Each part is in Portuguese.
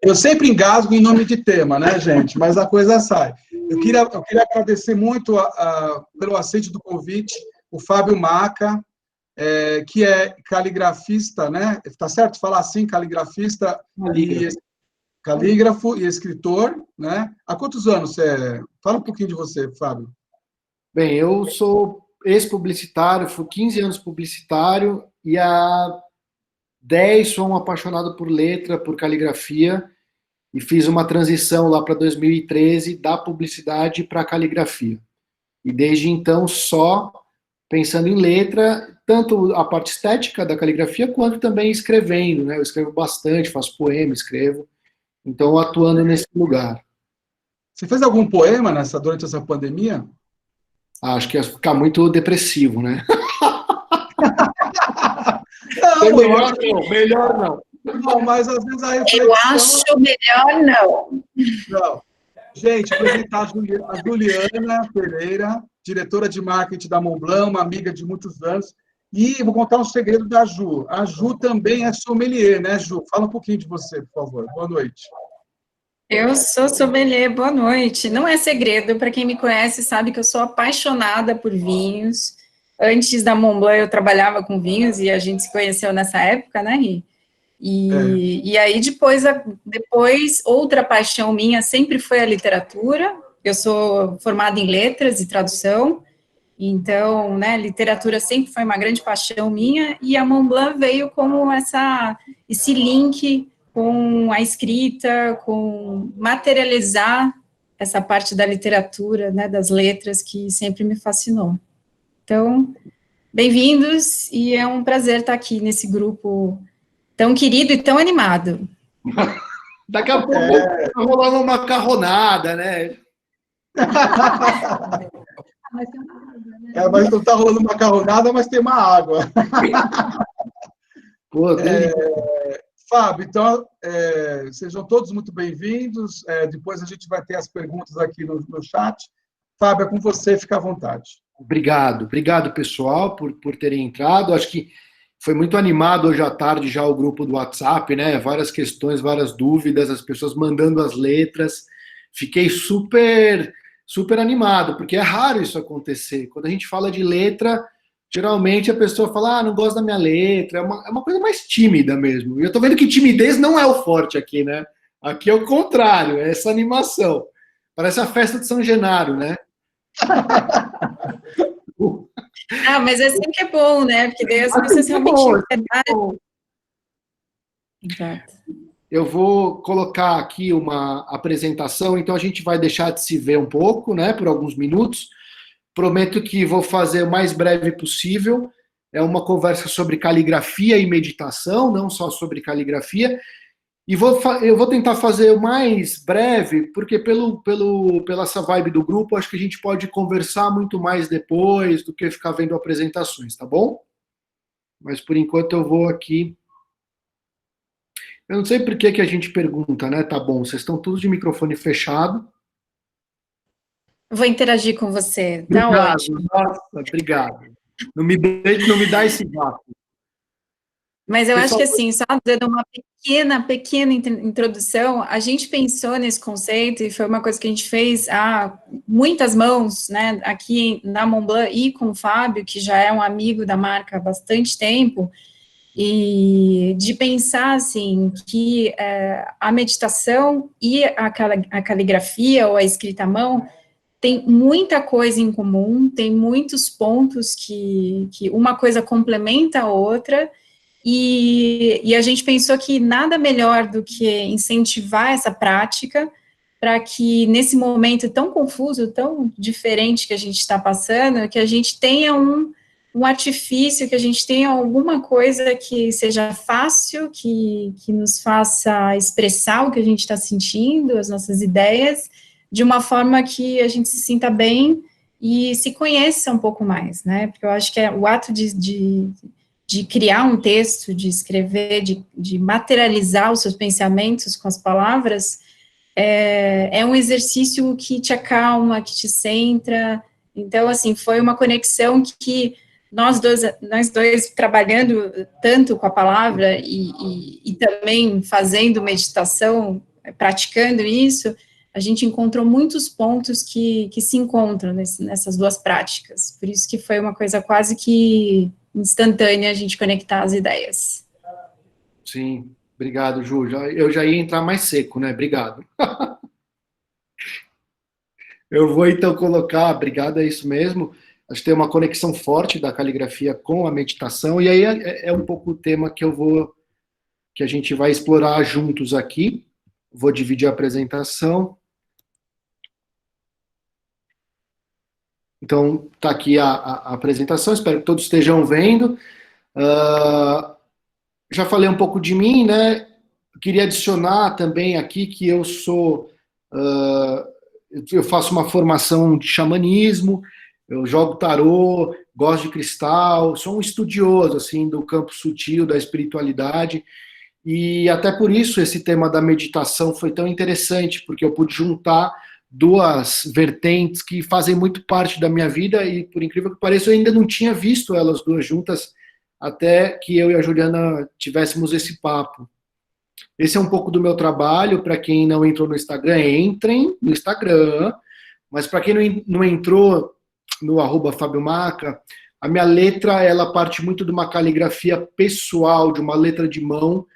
Eu sempre engasgo em nome de tema, né, gente? Mas a coisa sai. Eu queria agradecer muito pelo aceite do convite, o Fábio Maca, que é caligrafista, né? Tá certo falar assim, caligrafista e calígrafo e escritor, né? Há quantos anos você é? Fala um pouquinho de você, Fábio. Bem, eu sou ex-publicitário, fui 15 anos publicitário e há 10 sou um apaixonado por letra, por caligrafia e fiz uma transição lá para 2013 da publicidade para a caligrafia. E desde então só pensando em letra, tanto a parte estética da caligrafia quanto também escrevendo, né? Eu escrevo bastante, faço poema, escrevo, então atuando nesse lugar. Você fez algum poema durante essa pandemia? Acho que ia ficar muito depressivo, né? Não, melhor não. Não, mas às vezes a reflexão... Eu acho melhor não. Não. Gente, apresentar a Juliana Pereira, diretora de marketing da Montblanc, uma amiga de muitos anos. E vou contar um segredo da Ju. A Ju também é sommelier, né, Ju? Fala um pouquinho de você, por favor. Boa noite. Eu sou sommelier, boa noite. Não é segredo, para quem me conhece sabe que eu sou apaixonada por vinhos. Antes da Montblanc eu trabalhava com vinhos e a gente se conheceu nessa época, né, Ri? E aí depois outra paixão minha sempre foi a literatura. Eu sou formada em letras e tradução, então, né, literatura sempre foi uma grande paixão minha, e a Montblanc veio como esse link com a escrita, com materializar essa parte da literatura, né, das letras, que sempre me fascinou. Então, bem-vindos, e é um prazer estar aqui nesse grupo tão querido e tão animado. Daqui a pouco vai rolar uma macarronada, né? Mas não está rolando macarronada, mas tem uma água. Pô, Fábio, então, sejam todos muito bem-vindos. Depois a gente vai ter as perguntas aqui no chat. Fábio, é com você, fica à vontade. Obrigado pessoal por terem entrado. Acho que foi muito animado hoje à tarde já o grupo do WhatsApp, né? Várias questões, várias dúvidas, as pessoas mandando as letras. Fiquei super animado, porque é raro isso acontecer. Quando a gente fala de letra, geralmente a pessoa fala, não gosto da minha letra, é uma coisa mais tímida mesmo. E eu tô vendo que timidez não é o forte aqui, né? Aqui é o contrário, é essa animação. Parece a festa de São Genaro, né? Mas é sempre bom, né? Porque daí as pessoas realmente... Exato. Eu vou colocar aqui uma apresentação, então a gente vai deixar de se ver um pouco, né, por alguns minutos. Prometo que vou fazer o mais breve possível. É uma conversa sobre caligrafia e meditação, não só sobre caligrafia. E eu vou tentar fazer o mais breve, porque pela essa vibe do grupo, acho que a gente pode conversar muito mais depois do que ficar vendo apresentações, tá bom? Mas por enquanto eu vou aqui. Eu não sei por que a gente pergunta, né? Tá bom, vocês estão todos de microfone fechado. Vou interagir com você, tá Obrigado, ótimo. Nossa, obrigado. Não me dá esse vácuo. Mas eu acho que assim, só dando uma pequena introdução, a gente pensou nesse conceito e foi uma coisa que a gente fez a muitas mãos, né, aqui na Montblanc e com o Fábio, que já é um amigo da marca há bastante tempo, e de pensar, assim, que a meditação e a caligrafia ou a escrita à mão tem muita coisa em comum, tem muitos pontos que uma coisa complementa a outra, e a gente pensou que nada melhor do que incentivar essa prática para que nesse momento tão confuso, tão diferente que a gente está passando, que a gente tenha um artifício, que a gente tenha alguma coisa que seja fácil, que nos faça expressar o que a gente está sentindo, as nossas ideias, de uma forma que a gente se sinta bem e se conheça um pouco mais, né? Porque eu acho que o ato de criar um texto, de escrever, de materializar os seus pensamentos com as palavras, é um exercício que te acalma, que te centra. Então, assim, foi uma conexão que nós dois trabalhando tanto com a palavra e também fazendo meditação, praticando isso, a gente encontrou muitos pontos que se encontram nessas duas práticas. Por isso que foi uma coisa quase que instantânea a gente conectar as ideias. Sim, obrigado, Ju. Eu já ia entrar mais seco, né? Obrigado. Eu vou então colocar, obrigado, é isso mesmo. Acho que tem uma conexão forte da caligrafia com a meditação, e aí é um pouco o tema que a gente vai explorar juntos aqui. Vou dividir a apresentação. Então, está aqui a apresentação, espero que todos estejam vendo. Já falei um pouco de mim, né? Queria adicionar também aqui que eu faço uma formação de xamanismo, eu jogo tarô, gosto de cristal, sou um estudioso, assim, do campo sutil, da espiritualidade, e até por isso esse tema da meditação foi tão interessante, porque eu pude juntar duas vertentes que fazem muito parte da minha vida, e por incrível que pareça, eu ainda não tinha visto elas duas juntas, até que eu e a Juliana tivéssemos esse papo. Esse é um pouco do meu trabalho. Para quem não entrou no Instagram, entrem no Instagram, mas para quem não entrou no @FabioMaca, a minha letra, ela parte muito de uma caligrafia pessoal, de uma letra de mão,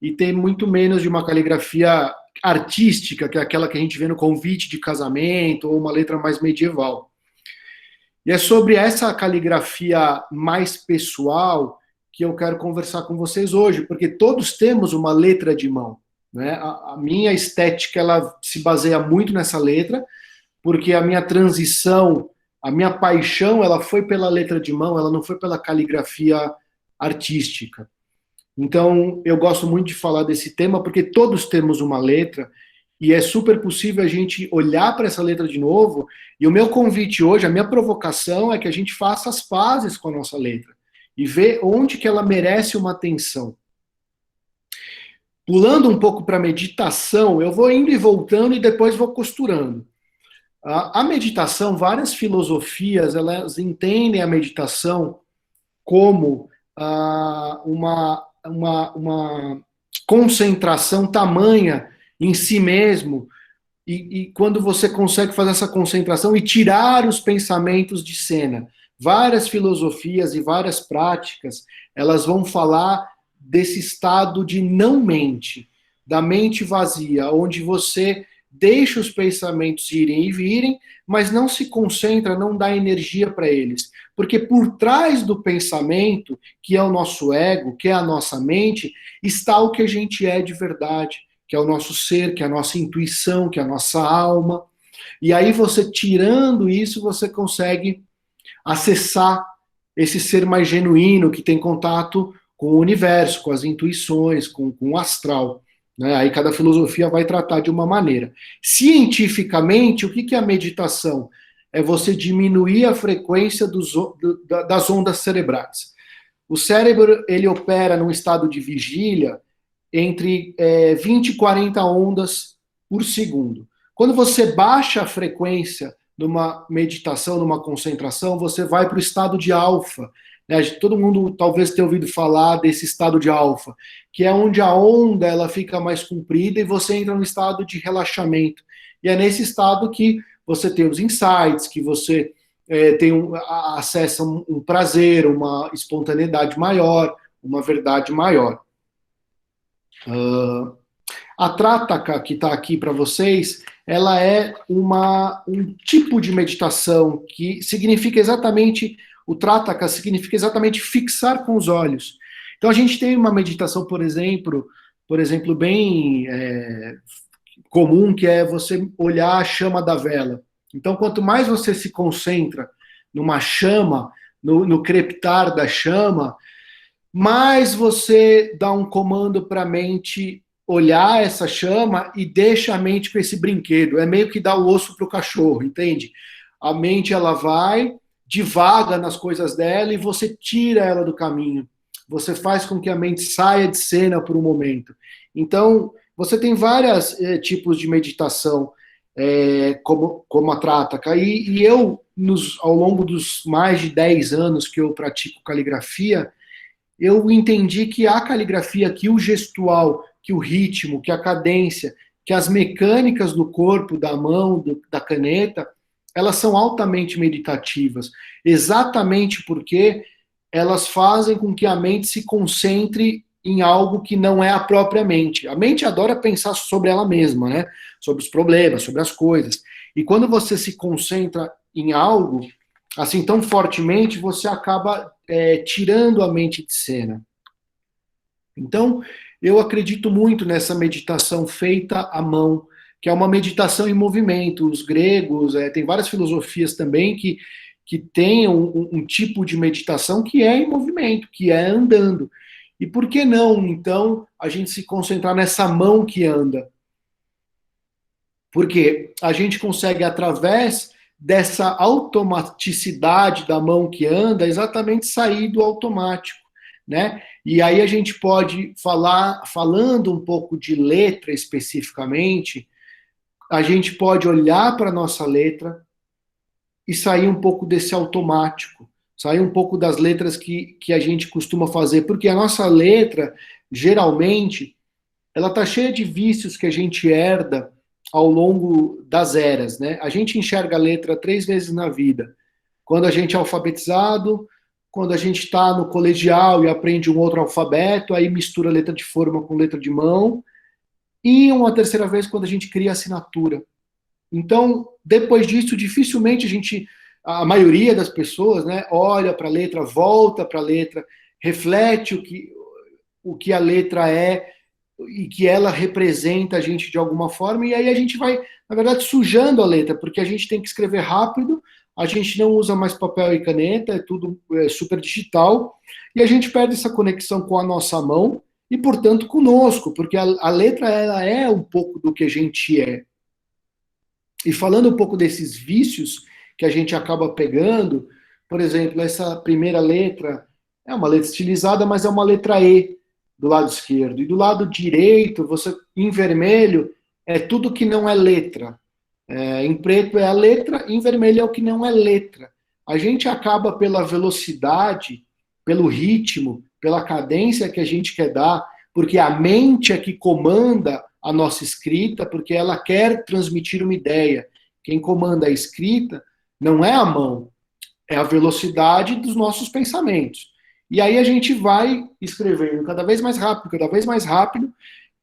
e tem muito menos de uma caligrafia artística, que é aquela que a gente vê no convite de casamento, ou uma letra mais medieval. E é sobre essa caligrafia mais pessoal que eu quero conversar com vocês hoje, porque todos temos uma letra de mão, né? A minha estética, ela se baseia muito nessa letra, porque a minha transição, a minha paixão, ela foi pela letra de mão, ela não foi pela caligrafia artística. Então, eu gosto muito de falar desse tema, porque todos temos uma letra, e é super possível a gente olhar para essa letra de novo, e o meu convite hoje, a minha provocação é que a gente faça as pazes com a nossa letra, e ver onde que ela merece uma atenção. Pulando um pouco para a meditação, eu vou indo e voltando, e depois vou costurando. A meditação, várias filosofias, elas entendem a meditação como uma concentração tamanha em si mesmo, e quando você consegue fazer essa concentração e tirar os pensamentos de cena. Várias filosofias e várias práticas, elas vão falar desse estado de não mente, da mente vazia, onde você deixa os pensamentos irem e virem, mas não se concentra, não dá energia para eles. Porque por trás do pensamento, que é o nosso ego, que é a nossa mente, está o que a gente é de verdade, que é o nosso ser, que é a nossa intuição, que é a nossa alma. E aí você tirando isso, você consegue acessar esse ser mais genuíno, que tem contato com o universo, com as intuições, com o astral. Né? Aí cada filosofia vai tratar de uma maneira. Cientificamente, o que é a meditação? É você diminuir a frequência das ondas cerebrais. O cérebro, ele opera num estado de vigília entre 20 e 40 ondas por segundo. Quando você baixa a frequência numa meditação, numa concentração, você vai para o estado de alfa. Né? Todo mundo talvez tenha ouvido falar desse estado de alfa, que é onde a onda ela fica mais comprida e você entra no estado de relaxamento. E é nesse estado que você tem os insights, que você acessa um prazer, uma espontaneidade maior, uma verdade maior. A Trataka, que está aqui para vocês, ela é um tipo de meditação que significa exatamente, o Trataka significa exatamente fixar com os olhos. Então a gente tem uma meditação, por exemplo bem comum, que é você olhar a chama da vela. Então quanto mais você se concentra numa chama, no crepitar da chama, mais você dá um comando para a mente olhar essa chama e deixa a mente com esse brinquedo. É meio que dar o osso para o cachorro, entende? A mente, ela vai, divaga nas coisas dela e você tira ela do caminho. Você faz com que a mente saia de cena por um momento. Então, você tem vários tipos de meditação, como a Trataka. E eu, ao longo dos mais de 10 anos que eu pratico caligrafia, eu entendi que a caligrafia, que o gestual, que o ritmo, que a cadência, que as mecânicas do corpo, da mão, da caneta, elas são altamente meditativas, exatamente porque elas fazem com que a mente se concentre em algo que não é a própria mente. A mente adora pensar sobre ela mesma, né? Sobre os problemas, sobre as coisas. E quando você se concentra em algo, assim, tão fortemente, você acaba tirando a mente de cena. Então, eu acredito muito nessa meditação feita à mão, que é uma meditação em movimento. Os gregos, tem várias filosofias também que têm um tipo de meditação que é em movimento, que é andando. E por que não, então, a gente se concentrar nessa mão que anda? Porque a gente consegue, através dessa automaticidade da mão que anda, exatamente sair do automático, né? E aí a gente pode falando um pouco de letra especificamente, a gente pode olhar para a nossa letra e sair um pouco desse automático, sair um pouco das letras que a gente costuma fazer, porque a nossa letra, geralmente, ela está cheia de vícios que a gente herda ao longo das eras, né? A gente enxerga a letra 3 vezes na vida. Quando a gente é alfabetizado, quando a gente está no colegial e aprende um outro alfabeto, aí mistura letra de forma com letra de mão, e uma terceira vez quando a gente cria assinatura. Então, depois disso, dificilmente a maioria das pessoas, né, olha para a letra, volta para a letra, reflete o que a letra é e que ela representa a gente de alguma forma, e aí a gente vai, na verdade, sujando a letra, porque a gente tem que escrever rápido, a gente não usa mais papel e caneta, é tudo super digital, e a gente perde essa conexão com a nossa mão e, portanto, conosco, porque a letra ela é um pouco do que a gente é. E falando um pouco desses vícios que a gente acaba pegando, por exemplo, essa primeira letra é uma letra estilizada, mas é uma letra E do lado esquerdo. E do lado direito, em vermelho, é tudo que não é letra. Em preto é a letra, em vermelho é o que não é letra. A gente acaba, pela velocidade, pelo ritmo, pela cadência que a gente quer dar, porque a mente é que comanda a nossa escrita, porque ela quer transmitir uma ideia. Quem comanda a escrita não é a mão, é a velocidade dos nossos pensamentos. E aí a gente vai escrevendo cada vez mais rápido,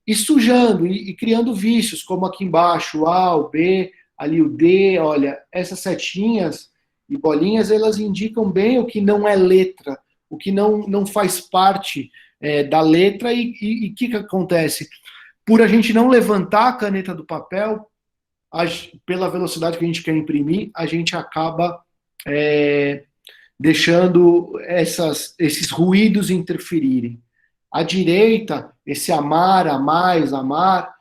e sujando, e criando vícios, como aqui embaixo, o A, o B, ali o D. Olha, essas setinhas e bolinhas, elas indicam bem o que não é letra, o que não faz parte da letra, e o que acontece? Por a gente não levantar a caneta do papel, pela velocidade que a gente quer imprimir, a gente acaba deixando esses ruídos interferirem. À direita, esse amar, amais, amar,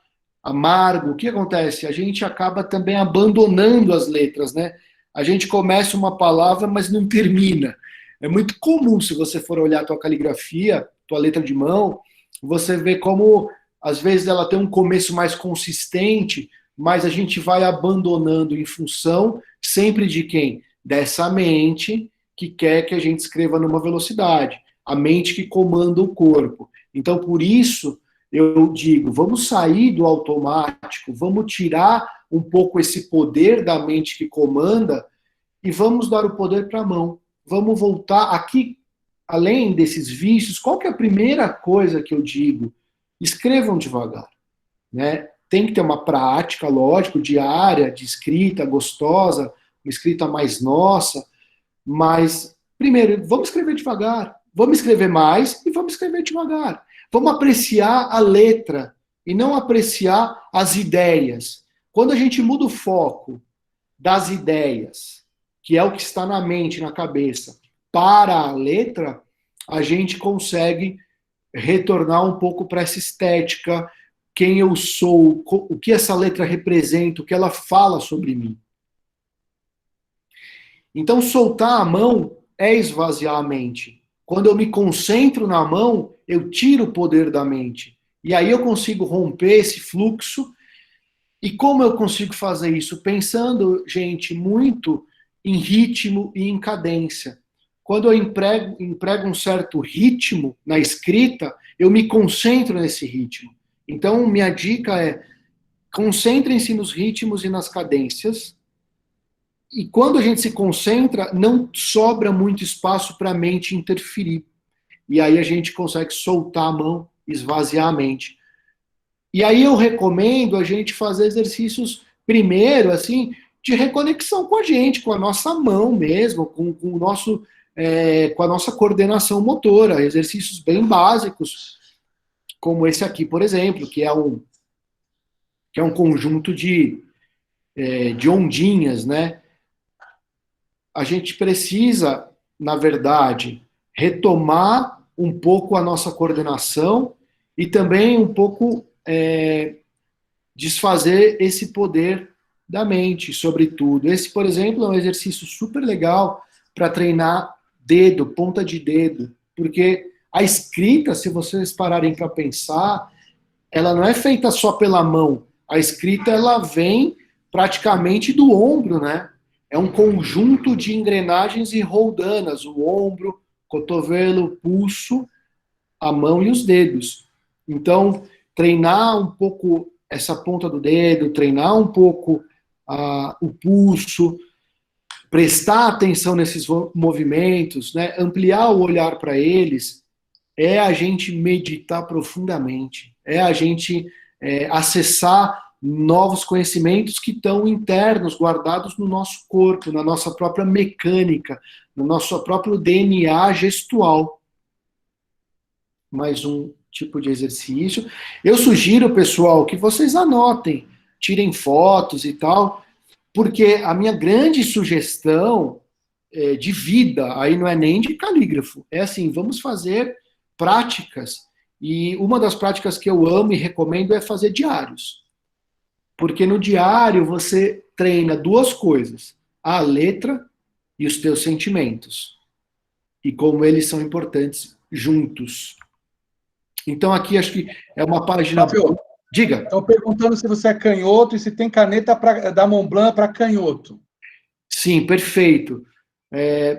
amargo, o que acontece? A gente acaba também abandonando as letras, né? A gente começa uma palavra, mas não termina. É muito comum, se você for olhar a tua caligrafia, tua letra de mão, você vê como, às vezes, ela tem um começo mais consistente, mas a gente vai abandonando em função sempre de quem? Dessa mente que quer que a gente escreva numa velocidade, a mente que comanda o corpo. Então, por isso, eu digo, vamos sair do automático, vamos tirar um pouco esse poder da mente que comanda e vamos dar o poder para a mão. Vamos voltar aqui, além desses vícios, qual que é a primeira coisa que eu digo? Escrevam devagar, né? Tem que ter uma prática, lógico, diária, de escrita gostosa, uma escrita mais nossa, mas, primeiro, vamos escrever devagar, vamos escrever mais e vamos escrever devagar. Vamos apreciar a letra e não apreciar as ideias. Quando a gente muda o foco das ideias, que é o que está na mente, na cabeça, para a letra, a gente consegue retornar um pouco para essa estética, quem eu sou, o que essa letra representa, o que ela fala sobre mim. Então, soltar a mão é esvaziar a mente. Quando eu me concentro na mão, eu tiro o poder da mente. E aí eu consigo romper esse fluxo. E como eu consigo fazer isso? Pensando, gente, muito em ritmo e em cadência. Quando eu emprego um certo ritmo na escrita, eu me concentro nesse ritmo. Então, minha dica é: concentrem-se nos ritmos e nas cadências. E quando a gente se concentra, não sobra muito espaço para a mente interferir. E aí a gente consegue soltar a mão, esvaziar a mente. E aí eu recomendo a gente fazer exercícios, primeiro, assim, de reconexão com a gente, com a nossa mão mesmo, com o nosso, com a nossa coordenação motora, exercícios bem básicos, como esse aqui, por exemplo, que é um conjunto de ondinhas, né? A gente precisa, na verdade, retomar um pouco a nossa coordenação e também um pouco desfazer esse poder da mente, sobretudo. Esse, por exemplo, é um exercício super legal para treinar dedo, ponta de dedo, porque a escrita, se vocês pararem para pensar, ela não é feita só pela mão. A escrita, ela vem praticamente do ombro, né? É um conjunto de engrenagens e roldanas, o ombro, cotovelo, pulso, a mão e os dedos. Então, treinar um pouco essa ponta do dedo, treinar um pouco o pulso, prestar atenção nesses movimentos, né? Ampliar o olhar para eles, é a gente meditar profundamente, é a gente acessar novos conhecimentos que estão internos, guardados no nosso corpo, na nossa própria mecânica, no nosso próprio DNA gestual. Mais um tipo de exercício. Eu sugiro, pessoal, que vocês anotem, tirem fotos e tal, porque a minha grande sugestão de vida, aí não é nem de calígrafo, é assim, vamos fazer práticas, e uma das práticas que eu amo e recomendo é fazer diários. Porque no diário você treina duas coisas: a letra e os teus sentimentos. E como eles são importantes juntos. Então aqui acho que é uma página... Fábio, diga. Estão perguntando se você é canhoto e se tem caneta da Montblanc para canhoto. Sim, perfeito.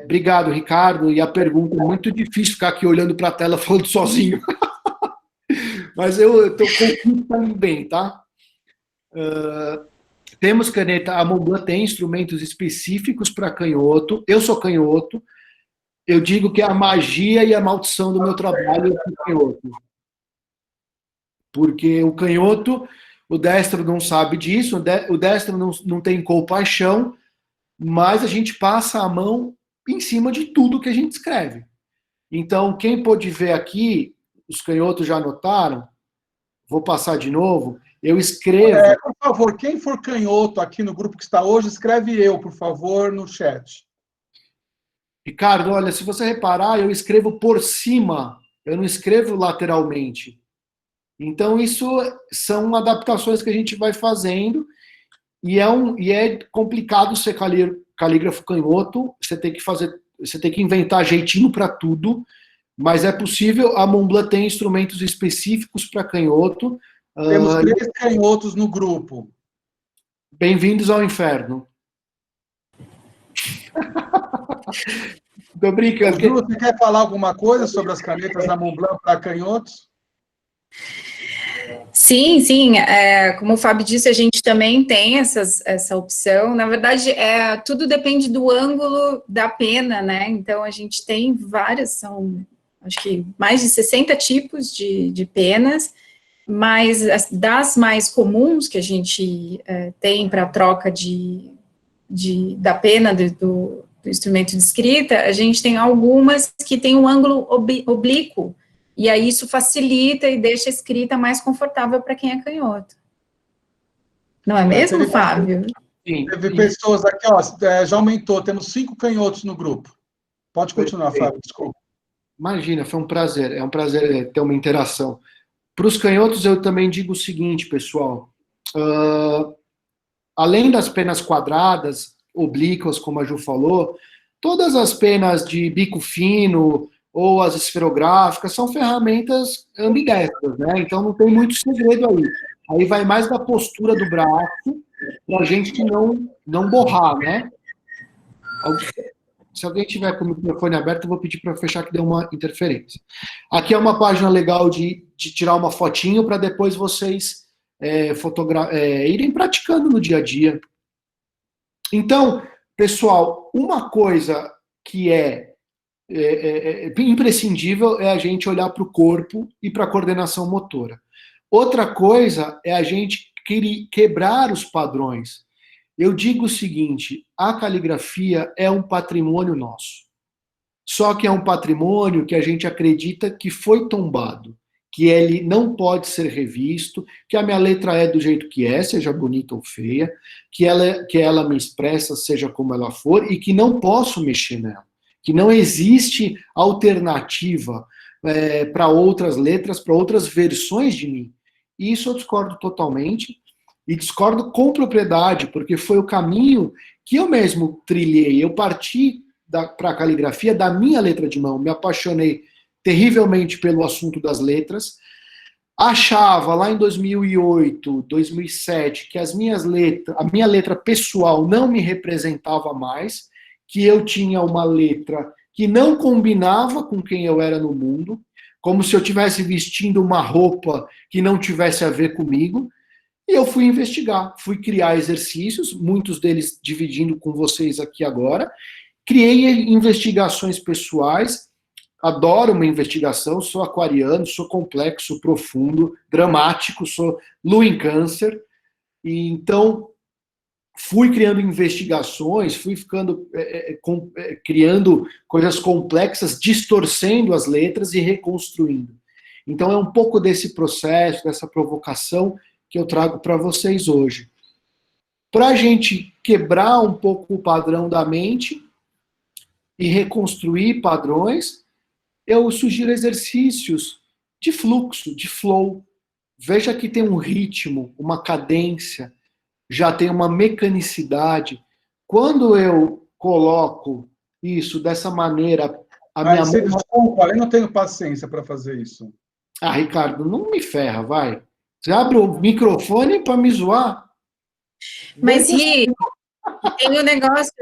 Obrigado, Ricardo. E a pergunta é muito difícil ficar aqui olhando para a tela falando sozinho. Mas eu estou confiando bem, tá? Temos caneta, a Montblanc tem instrumentos específicos para canhoto. Eu sou canhoto. Eu digo que é a magia e a maldição do meu trabalho é o canhoto. Porque o canhoto, o destro não sabe disso, o destro não tem compaixão, mas a gente passa a mão em cima de tudo que a gente escreve. Então, quem pôde ver aqui, os canhotos já anotaram, vou passar de novo, eu escrevo... por favor, quem for canhoto aqui no grupo que está hoje, escreve eu, por favor, no chat. Ricardo, olha, se você reparar, eu escrevo por cima, eu não escrevo lateralmente. Então, isso são adaptações que a gente vai fazendo, e é complicado ser calígrafo canhoto, você tem que inventar jeitinho para tudo, mas é possível. A Montblanc tem instrumentos específicos para canhoto. Temos 3 canhotos no grupo. Bem-vindos ao inferno. Tô brincando. Ju, você quer falar alguma coisa sobre as canetas da Montblanc para canhotos? Sim, sim. Como o Fábio disse, a gente também tem essa opção. Na verdade, tudo depende do ângulo da pena, né? Então, a gente tem várias, são, acho que mais de 60 tipos de penas, mas das mais comuns que a gente tem para troca da pena do instrumento de escrita, a gente tem algumas que tem um ângulo oblíquo, e aí isso facilita e deixa a escrita mais confortável para quem é canhoto. Não é mesmo, Fábio? Sim. Teve pessoas aqui, ó, já aumentou, temos 5 canhotos no grupo. Pode continuar, Fábio, desculpa. Imagina, foi um prazer, é um prazer ter uma interação. Para os canhotos, eu também digo o seguinte, pessoal, além das penas quadradas, oblíquas, como a Ju falou, todas as penas de bico fino ou as esferográficas são ferramentas ambidestras, né? Então não tem muito segredo aí. Aí vai mais da postura do braço para a gente não borrar, né? Se alguém tiver com o microfone aberto, eu vou pedir para fechar, que deu uma interferência. Aqui é uma página legal de tirar uma fotinho para depois vocês irem praticando no dia a dia. Então, pessoal, uma coisa que é imprescindível é a gente olhar para o corpo e para a coordenação motora. Outra coisa é a gente quebrar os padrões. Eu digo o seguinte, a caligrafia é um patrimônio nosso. Só que é um patrimônio que a gente acredita que foi tombado, que ele não pode ser revisto, que a minha letra é do jeito que é, seja bonita ou feia, que ela me expressa, seja como ela for, e que não posso mexer nela, que não existe alternativa para outras letras, para outras versões de mim. E isso eu discordo totalmente, e discordo com propriedade, porque foi o caminho que eu mesmo trilhei. Eu parti para a caligrafia da minha letra de mão, me apaixonei terrivelmente pelo assunto das letras, achava lá em 2008, 2007, que a minha letra pessoal não me representava mais, que eu tinha uma letra que não combinava com quem eu era no mundo, como se eu estivesse vestindo uma roupa que não tivesse a ver comigo. E eu fui investigar, fui criar exercícios, muitos deles dividindo com vocês aqui agora. Criei investigações pessoais, adoro uma investigação, sou aquariano, sou complexo, profundo, dramático, sou lua em câncer. E então, fui criando investigações, fui criando coisas complexas, distorcendo as letras e reconstruindo. Então, é um pouco desse processo, dessa provocação que eu trago para vocês hoje. Para a gente quebrar um pouco o padrão da mente e reconstruir padrões, eu sugiro exercícios de fluxo, de flow. Veja que tem um ritmo, uma cadência, já tem uma mecanicidade. Quando eu coloco isso dessa maneira... Desculpa, eu não tenho paciência para fazer isso. Ah, Ricardo, não me ferra, vai. Você abre o microfone para me zoar? Mas, Ri, tem um negócio,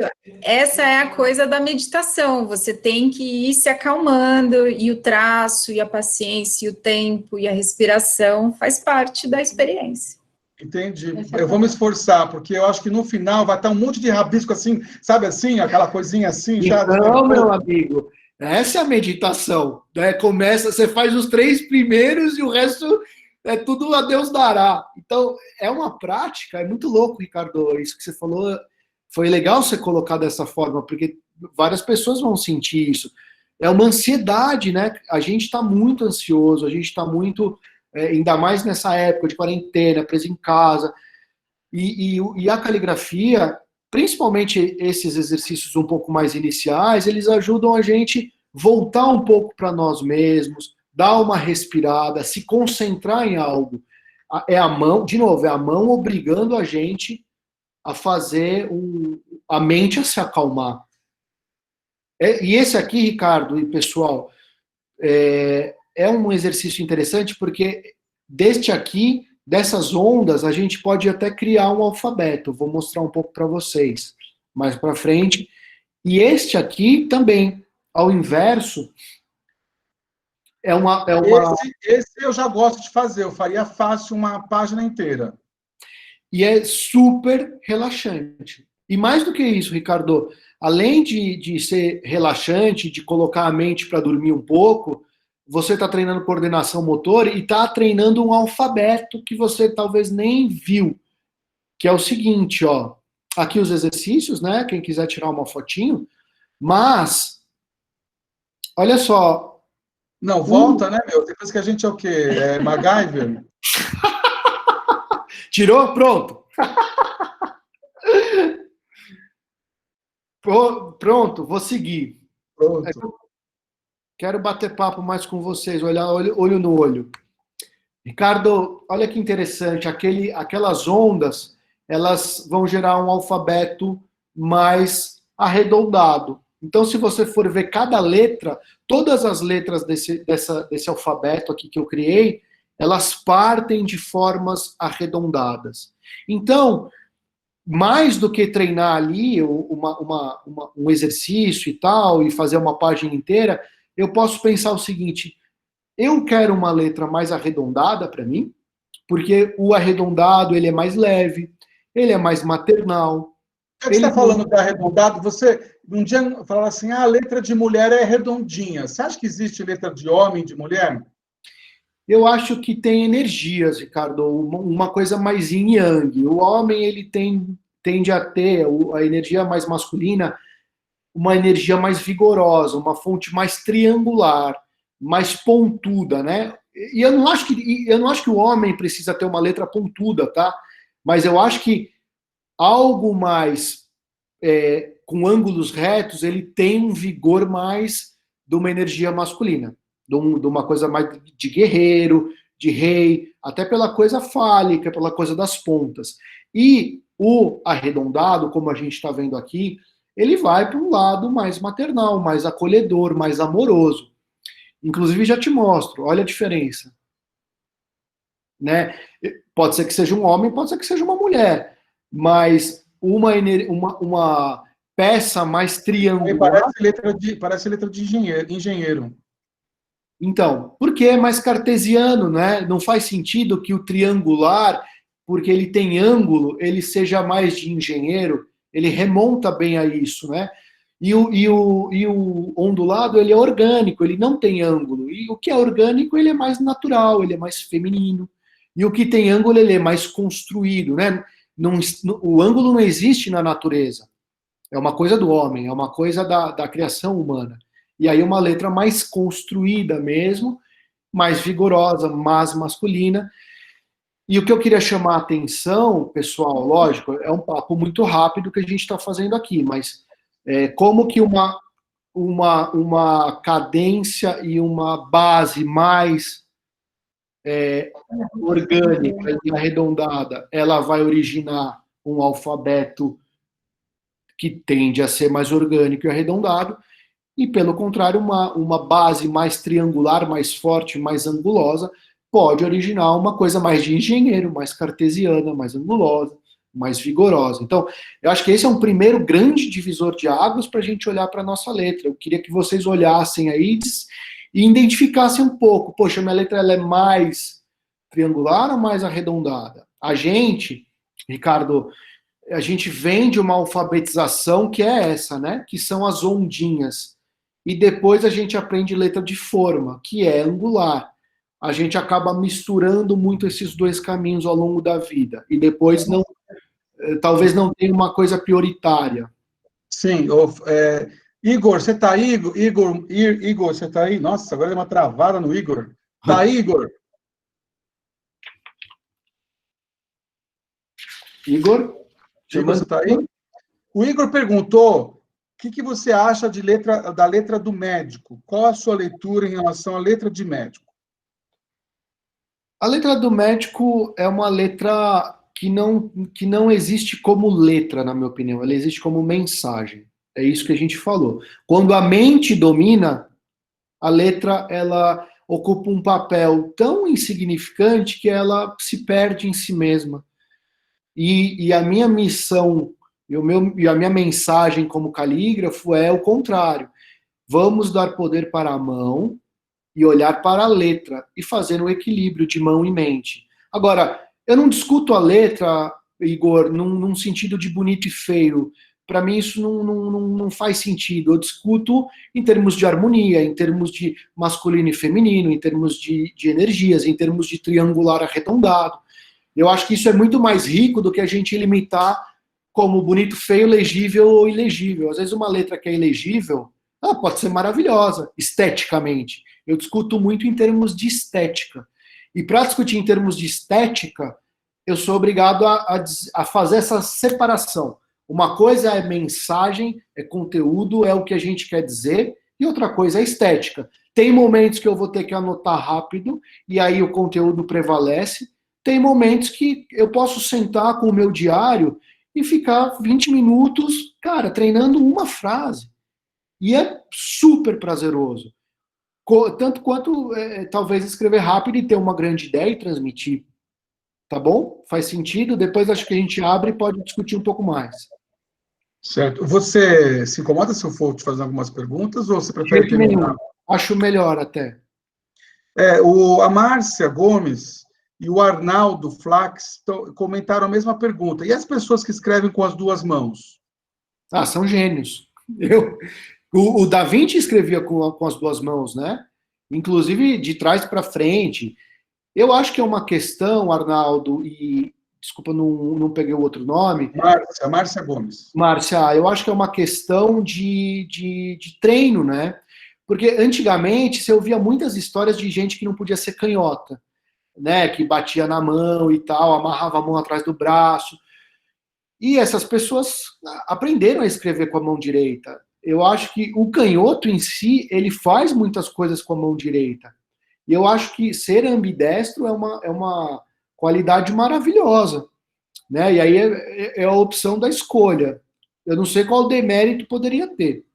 essa é a coisa da meditação, você tem que ir se acalmando, e o traço, e a paciência, e o tempo, e a respiração, faz parte da experiência. Entendi. Eu vou me esforçar, porque eu acho que no final vai estar um monte de rabisco assim, sabe assim, aquela coisinha assim. Não, meu amigo, essa é a meditação. Né? Começa, você faz os 3 primeiros e o resto... tudo a Deus dará. Então, é uma prática, é muito louco, Ricardo, isso que você falou, foi legal você colocar dessa forma, porque várias pessoas vão sentir isso. É uma ansiedade, né? A gente está muito ansioso, a gente está muito, ainda mais nessa época de quarentena, preso em casa, e a caligrafia, principalmente esses exercícios um pouco mais iniciais, eles ajudam a gente voltar um pouco para nós mesmos, dar uma respirada, se concentrar em algo. É a mão, de novo, é a mão obrigando a gente a fazer a mente a se acalmar. E esse aqui, Ricardo e pessoal, é um exercício interessante porque dessas ondas, a gente pode até criar um alfabeto. Vou mostrar um pouco para vocês mais para frente. E este aqui também, ao inverso, Esse eu já gosto de fazer, eu faria fácil uma página inteira. E é super relaxante. E mais do que isso, Ricardo, além de ser relaxante, de colocar a mente para dormir um pouco, você está treinando coordenação motora e está treinando um alfabeto que você talvez nem viu, que é o seguinte, ó, aqui os exercícios, né, quem quiser tirar uma fotinho, mas, olha só, não, volta, né, meu? Depois que a gente é o quê? MacGyver? Tirou? Pronto. Pronto, vou seguir. Pronto. Quero bater papo mais com vocês, olhar olho no olho. Ricardo, olha que interessante, aquelas ondas, elas vão gerar um alfabeto mais arredondado. Então, se você for ver cada letra, todas as letras desse alfabeto aqui que eu criei, elas partem de formas arredondadas. Então, mais do que treinar ali um exercício e tal, e fazer uma página inteira, eu posso pensar o seguinte: eu quero uma letra mais arredondada para mim, porque o arredondado ele é mais leve, ele é mais maternal. Já que você está falando de arredondado, você um dia falava assim, a letra de mulher é redondinha. Você acha que existe letra de homem e de mulher? Eu acho que tem energias, Ricardo, uma coisa mais yin e yang. O homem ele tende a ter a energia mais masculina, uma energia mais vigorosa, uma fonte mais triangular, mais pontuda, né? E eu não acho que o homem precisa ter uma letra pontuda, tá? Mas eu acho que algo mais com ângulos retos, ele tem um vigor mais de uma energia masculina, de uma coisa mais de guerreiro, de rei, até pela coisa fálica, pela coisa das pontas. E o arredondado, como a gente está vendo aqui, ele vai para um lado mais maternal, mais acolhedor, mais amoroso. Inclusive, já te mostro, olha a diferença. Né? Pode ser que seja um homem, pode ser que seja uma mulher, mas uma peça mais triangular. Parece letra de engenheiro. Então, porque é mais cartesiano, né? Não faz sentido que o triangular, porque ele tem ângulo, ele seja mais de engenheiro, ele remonta bem a isso, né? E o ondulado, ele é orgânico, ele não tem ângulo. E o que é orgânico, ele é mais natural, ele é mais feminino. E o que tem ângulo, ele é mais construído, né? O ângulo não existe na natureza. É uma coisa do homem, é uma coisa da criação humana. E aí uma letra mais construída mesmo, mais vigorosa, mais masculina. E o que eu queria chamar a atenção, pessoal, lógico, é um papo muito rápido que a gente está fazendo aqui, mas como que uma cadência e uma base mais orgânica e arredondada, ela vai originar um alfabeto que tende a ser mais orgânico e arredondado, e pelo contrário, uma base mais triangular, mais forte, mais angulosa, pode originar uma coisa mais de engenheiro, mais cartesiana, mais angulosa, mais vigorosa. Então, eu acho que esse é um primeiro grande divisor de águas para a gente olhar para a nossa letra. Eu queria que vocês olhassem aí e identificassem um pouco. Poxa, minha letra ela é mais triangular ou mais arredondada? A gente, Ricardo, a gente vem de uma alfabetização que é essa, né? Que são as ondinhas. E depois a gente aprende letra de forma, que é angular. A gente acaba misturando muito esses dois caminhos ao longo da vida. E depois talvez não tenha uma coisa prioritária. Sim. Igor, você está aí? Igor, você está aí? Nossa, agora deu uma travada no Igor. Tá aí, Igor? Igor? Igor, você está aí? O Igor perguntou o que você acha da letra do médico. Qual a sua leitura em relação à letra de médico? A letra do médico é uma letra que não existe como letra, na minha opinião. Ela existe como mensagem. É isso que a gente falou. Quando a mente domina, a letra ela ocupa um papel tão insignificante que ela se perde em si mesma. E a minha missão e a minha mensagem como calígrafo é o contrário. Vamos dar poder para a mão e olhar para a letra e fazer um equilíbrio de mão e mente. Agora, eu não discuto a letra, Igor, num sentido de bonito e feio. Para mim isso não faz sentido. Eu discuto em termos de harmonia, em termos de masculino e feminino, em termos de energias, em termos de triangular arredondado. Eu acho que isso é muito mais rico do que a gente limitar como bonito, feio, legível ou ilegível. Às vezes uma letra que é ilegível, ela pode ser maravilhosa, esteticamente. Eu discuto muito em termos de estética. E para discutir em termos de estética, eu sou obrigado a fazer essa separação. Uma coisa é mensagem, é conteúdo, é o que a gente quer dizer, e outra coisa é estética. Tem momentos que eu vou ter que anotar rápido, e aí o conteúdo prevalece. Tem momentos que eu posso sentar com o meu diário e ficar 20 minutos, cara, treinando uma frase. E é super prazeroso. Tanto quanto talvez escrever rápido e ter uma grande ideia e transmitir. Tá bom? Faz sentido? Depois acho que a gente abre e pode discutir um pouco mais. Certo. Você se incomoda se eu for te fazer algumas perguntas ou você prefere terminar? Acho melhor até. A Márcia Gomes e o Arnaldo Flax comentaram a mesma pergunta. E as pessoas que escrevem com as duas mãos? Ah, são gênios. O Da Vinci escrevia com as duas mãos, né? Inclusive de trás para frente. Eu acho que é uma questão, Arnaldo, e desculpa, não peguei o outro nome. Márcia Gomes. Márcia, eu acho que é uma questão de treino, né? Porque antigamente você ouvia muitas histórias de gente que não podia ser canhota, né? Que batia na mão e tal, amarrava a mão atrás do braço. E essas pessoas aprenderam a escrever com a mão direita. Eu acho que o canhoto em si, ele faz muitas coisas com a mão direita. E eu acho que ser ambidestro é uma qualidade maravilhosa, né? E aí é a opção da escolha. Eu não sei qual demérito poderia ter.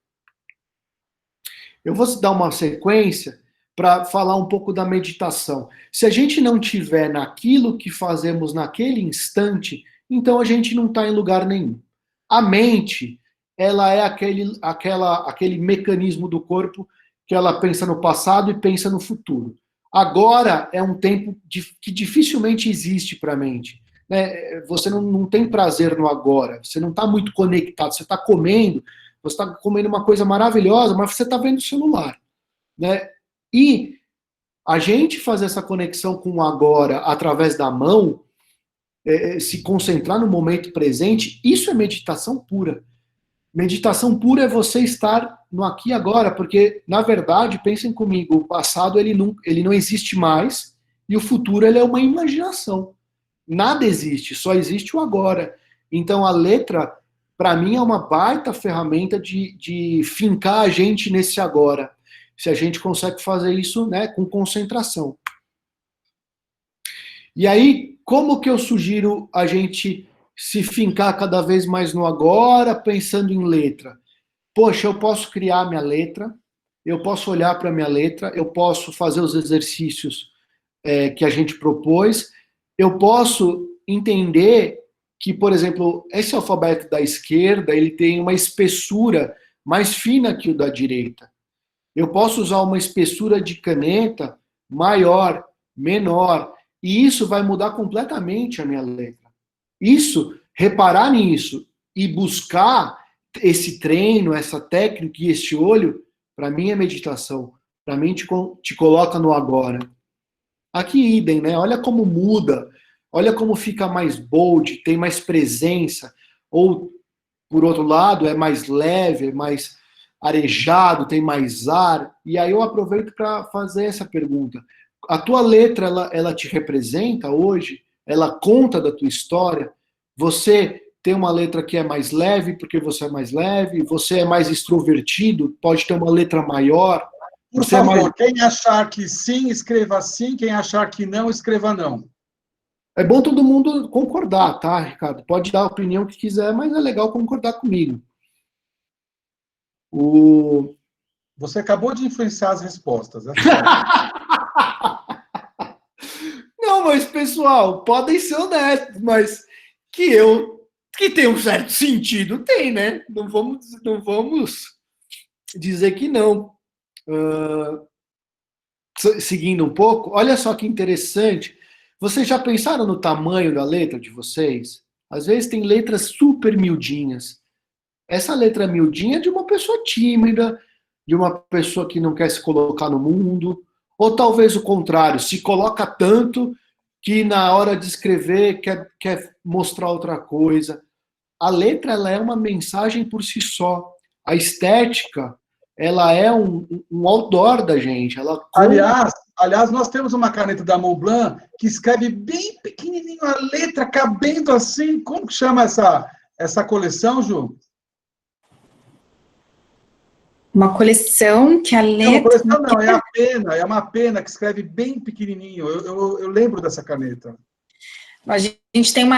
Eu vou dar uma sequência para falar um pouco da meditação. Se a gente não tiver naquilo que fazemos naquele instante, então a gente não está em lugar nenhum. A mente, ela é aquele mecanismo do corpo que ela pensa no passado e pensa no futuro. Agora é um tempo que dificilmente existe para a mente. Né? Você não tem prazer no agora, você não está muito conectado, você está comendo uma coisa maravilhosa, mas você está vendo o celular. Né? E a gente fazer essa conexão com o agora através da mão, se concentrar no momento presente, isso é meditação pura. Meditação pura é você estar no aqui e agora, porque, na verdade, pensem comigo, o passado ele não existe mais e o futuro ele é uma imaginação. Nada existe, só existe o agora. Então, a letra, para mim, é uma baita ferramenta de fincar a gente nesse agora. Se a gente consegue fazer isso, né, com concentração. E aí, como que eu sugiro a gente se fincar cada vez mais no agora, pensando em letra? Poxa, eu posso criar minha letra, eu posso olhar para minha letra, eu posso fazer os exercícios que a gente propôs, eu posso entender que, por exemplo, esse alfabeto da esquerda, ele tem uma espessura mais fina que o da direita. Eu posso usar uma espessura de caneta maior, menor, e isso vai mudar completamente a minha letra. Reparar nisso e buscar esse treino, essa técnica e esse olho, para mim é meditação. Para mim te coloca no agora. Aqui idem, né? Olha como muda, olha como fica mais bold, tem mais presença, ou, por outro lado, é mais leve, é mais arejado, tem mais ar. E aí eu aproveito para fazer essa pergunta. A tua letra, ela te representa hoje? Ela conta da tua história? Você tem uma letra que é mais leve porque você é mais leve? Você é mais extrovertido? Pode ter uma letra maior? Por favor, quem achar que sim, escreva sim. Quem achar que não, escreva não. É bom todo mundo concordar, tá, Ricardo? Pode dar a opinião que quiser, mas é legal concordar comigo. Você acabou de influenciar as respostas. Não, mas, pessoal, podem ser honestos, mas que tem um certo sentido, tem, né? Não vamos dizer que não. Seguindo um pouco, olha só que interessante. Vocês já pensaram no tamanho da letra de vocês? Às vezes tem letras super miudinhas. Essa letra miudinha é de uma pessoa tímida, de uma pessoa que não quer se colocar no mundo, ou talvez o contrário, se coloca tanto que na hora de escrever quer mostrar outra coisa. A letra, ela é uma mensagem por si só. A estética, ela é um outdoor da gente. Aliás, nós temos uma caneta da Montblanc que escreve bem pequenininho a letra, cabendo assim. Como que chama essa coleção, Ju? Uma coleção que a letra... Não, é uma pena que escreve bem pequenininho. Eu lembro dessa caneta. A gente tem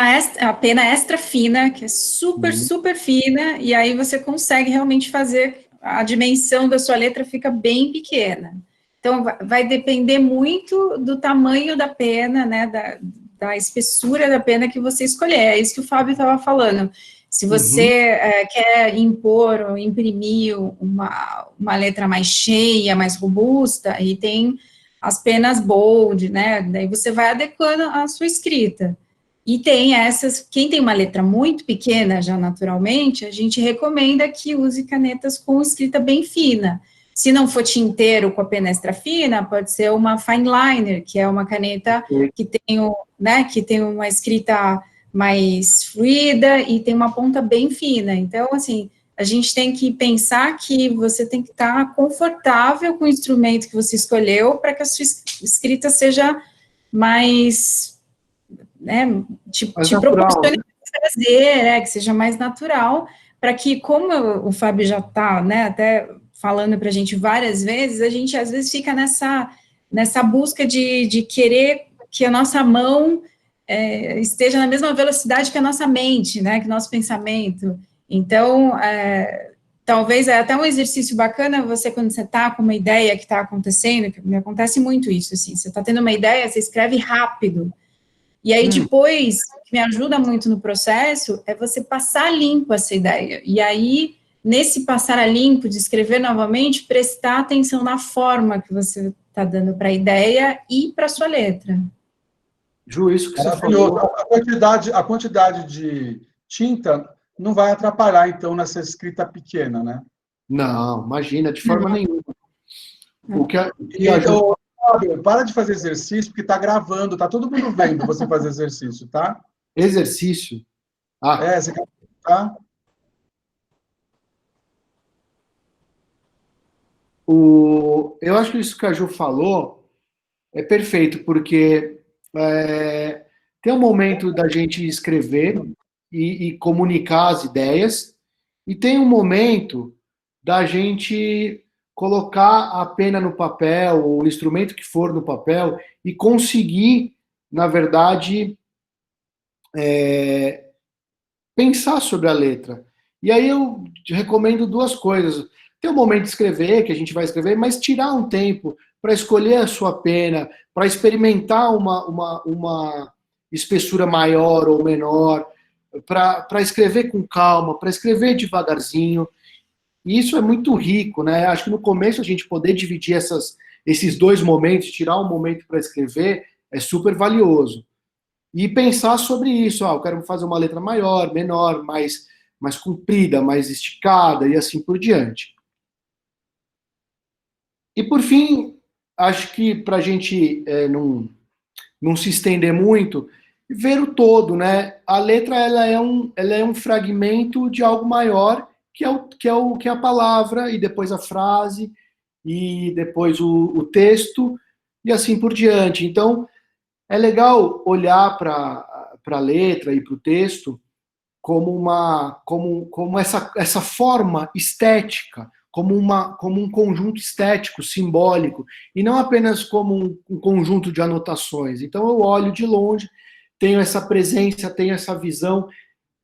a pena extra fina, que é super, super fina, e aí você consegue realmente fazer, a dimensão da sua letra fica bem pequena. Então, vai depender muito do tamanho da pena, né, da espessura da pena que você escolher. É isso que o Fábio estava falando. Se você quer impor ou imprimir uma letra mais cheia, mais robusta, e tem as penas bold, né? Daí você vai adequando a sua escrita. E tem essas, quem tem uma letra muito pequena, já naturalmente, a gente recomenda que use canetas com escrita bem fina. Se não for tinteiro com a pena extra fina, pode ser uma fine liner, que é uma caneta que tem uma escrita mais fluida e tem uma ponta bem fina. Então, assim, a gente tem que pensar que você tem que estar confortável com o instrumento que você escolheu para que a sua escrita seja mais, né, te proporcione prazer, que seja mais natural, para que, como o Fábio já está, né, até falando para a gente várias vezes, a gente às vezes fica nessa busca de querer que a nossa mão esteja na mesma velocidade que a nossa mente, né, que o nosso pensamento. Então, talvez é até um exercício bacana você, quando você está com uma ideia que está acontecendo, que me acontece muito isso, assim, você está tendo uma ideia, você escreve rápido, e aí depois, o que me ajuda muito no processo, é você passar limpo essa ideia, e aí, nesse passar a limpo, de escrever novamente, prestar atenção na forma que você está dando para a ideia e para a sua letra. Ju, isso que você falou... A quantidade de tinta não vai atrapalhar, então, nessa escrita pequena, né? Não, imagina, de forma nenhuma. Fábio, para de fazer exercício, porque está gravando, está todo mundo vendo você fazer exercício, tá? Exercício? Você quer tá? Eu acho que isso que a Ju falou é perfeito, porque tem um momento da gente escrever e comunicar as ideias, e tem um momento da gente colocar a pena no papel, ou o instrumento que for no papel, e conseguir, na verdade, pensar sobre a letra. E aí eu recomendo duas coisas. Tem um momento de escrever, que a gente vai escrever, mas tirar um tempo para escolher a sua pena, para experimentar uma espessura maior ou menor, para escrever com calma, para escrever devagarzinho. E isso é muito rico, né? Acho que no começo a gente poder dividir esses dois momentos, tirar um momento para escrever, é super valioso. E pensar sobre isso, eu quero fazer uma letra maior, menor, mais comprida, mais esticada e assim por diante. E por fim, acho que para a gente não se estender muito, ver o todo, né? A letra ela é um fragmento de algo maior, que é a palavra, e depois a frase, e depois o texto, e assim por diante. Então, é legal olhar para a letra e para o texto como essa forma estética, como um conjunto estético, simbólico, e não apenas como um conjunto de anotações. Então, eu olho de longe, tenho essa presença, tenho essa visão,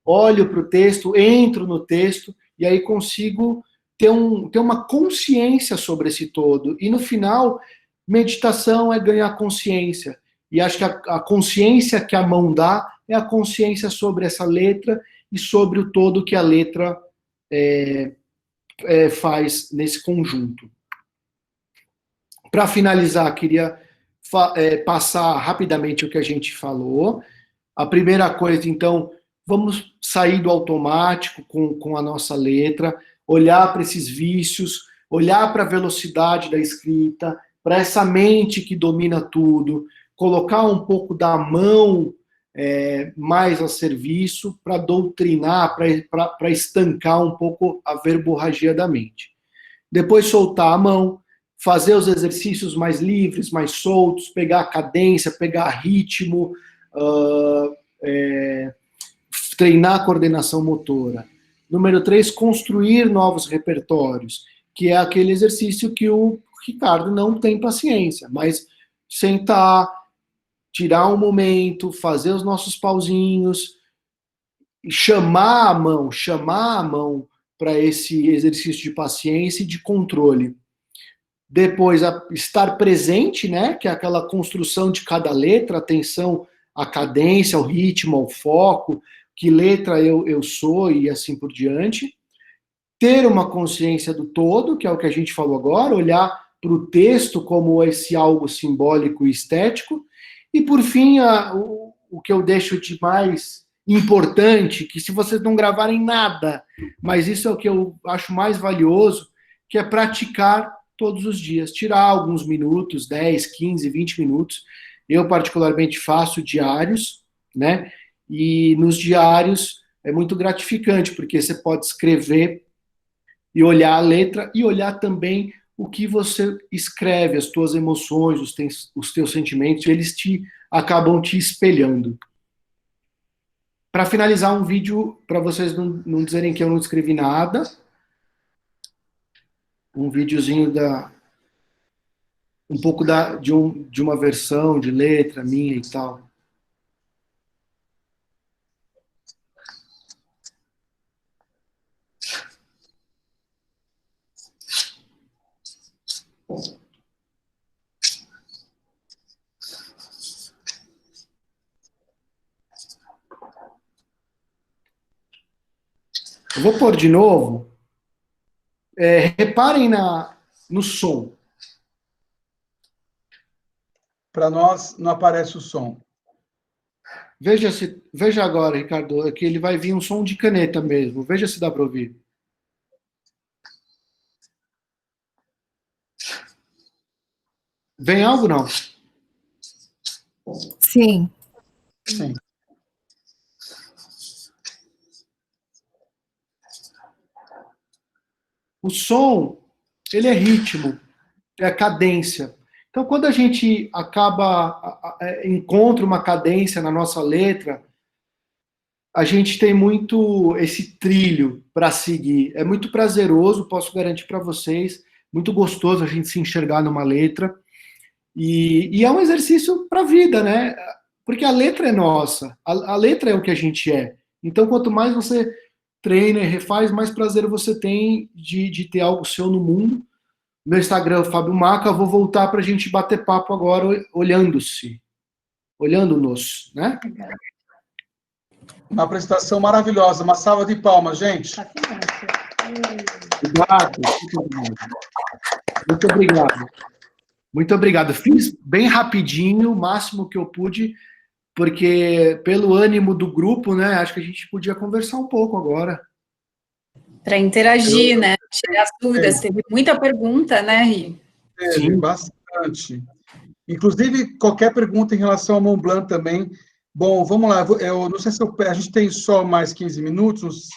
olho para o texto, entro no texto, e aí consigo ter uma consciência sobre esse todo. E no final, meditação é ganhar consciência. E acho que a consciência que a mão dá é a consciência sobre essa letra e sobre o todo que a letra faz nesse conjunto. Para finalizar, queria passar rapidamente o que a gente falou. A primeira coisa, então, vamos sair do automático com a nossa letra, olhar para esses vícios, olhar para a velocidade da escrita, para essa mente que domina tudo, colocar um pouco da mão mais a serviço para doutrinar, para estancar um pouco a verborragia da mente. Depois soltar a mão, fazer os exercícios mais livres, mais soltos, pegar a cadência, pegar ritmo, treinar a coordenação motora. Número 3, construir novos repertórios, que é aquele exercício que o Ricardo não tem paciência, mas sentar, tirar um momento, fazer os nossos pauzinhos, chamar a mão para esse exercício de paciência e de controle. Depois, estar presente, né, que é aquela construção de cada letra, atenção a cadência, o ritmo, o foco, que letra eu sou e assim por diante. Ter uma consciência do todo, que é o que a gente falou agora, olhar para o texto como esse algo simbólico e estético. E, por fim, o que eu deixo de mais importante, que se vocês não gravarem nada, mas isso é o que eu acho mais valioso, que é praticar todos os dias, tirar alguns minutos, 10, 15, 20 minutos. Eu, particularmente, faço diários, né? E nos diários é muito gratificante, porque você pode escrever e olhar a letra e olhar também o que você escreve, as tuas emoções, os teus sentimentos, eles acabam te espelhando. Para finalizar um vídeo, para vocês não dizerem que eu não escrevi nada, um videozinho um pouco de uma versão de letra minha e tal. Eu vou pôr de novo. Reparem no som. Para nós, não aparece o som. Veja agora, Ricardo, que ele vai vir um som de caneta mesmo. Veja se dá para ouvir. Vem algo, não? Sim. Sim. O som, ele é ritmo, é cadência. Então, quando a gente encontra uma cadência na nossa letra, a gente tem muito esse trilho para seguir. É muito prazeroso, posso garantir para vocês, muito gostoso a gente se enxergar numa letra. E é um exercício para a vida, né? Porque a letra é nossa, a letra é o que a gente é. Então, quanto mais você treina e refaz, mais prazer você tem de ter algo seu no mundo. Meu Instagram é o Fábio Maca, vou voltar para a gente bater papo agora, olhando-nos, né? Uma apresentação maravilhosa, uma salva de palmas, gente. Obrigado. Muito obrigado. Muito obrigado. Fiz bem rapidinho, o máximo que eu pude, porque pelo ânimo do grupo, né, acho que a gente podia conversar um pouco agora. Para interagir, né? Tirar as dúvidas. Teve muita pergunta, né, Ri? Teve bastante. Inclusive, qualquer pergunta em relação ao Mont Blanc também. Bom, vamos lá. Eu não sei se a gente tem só mais 15 minutos.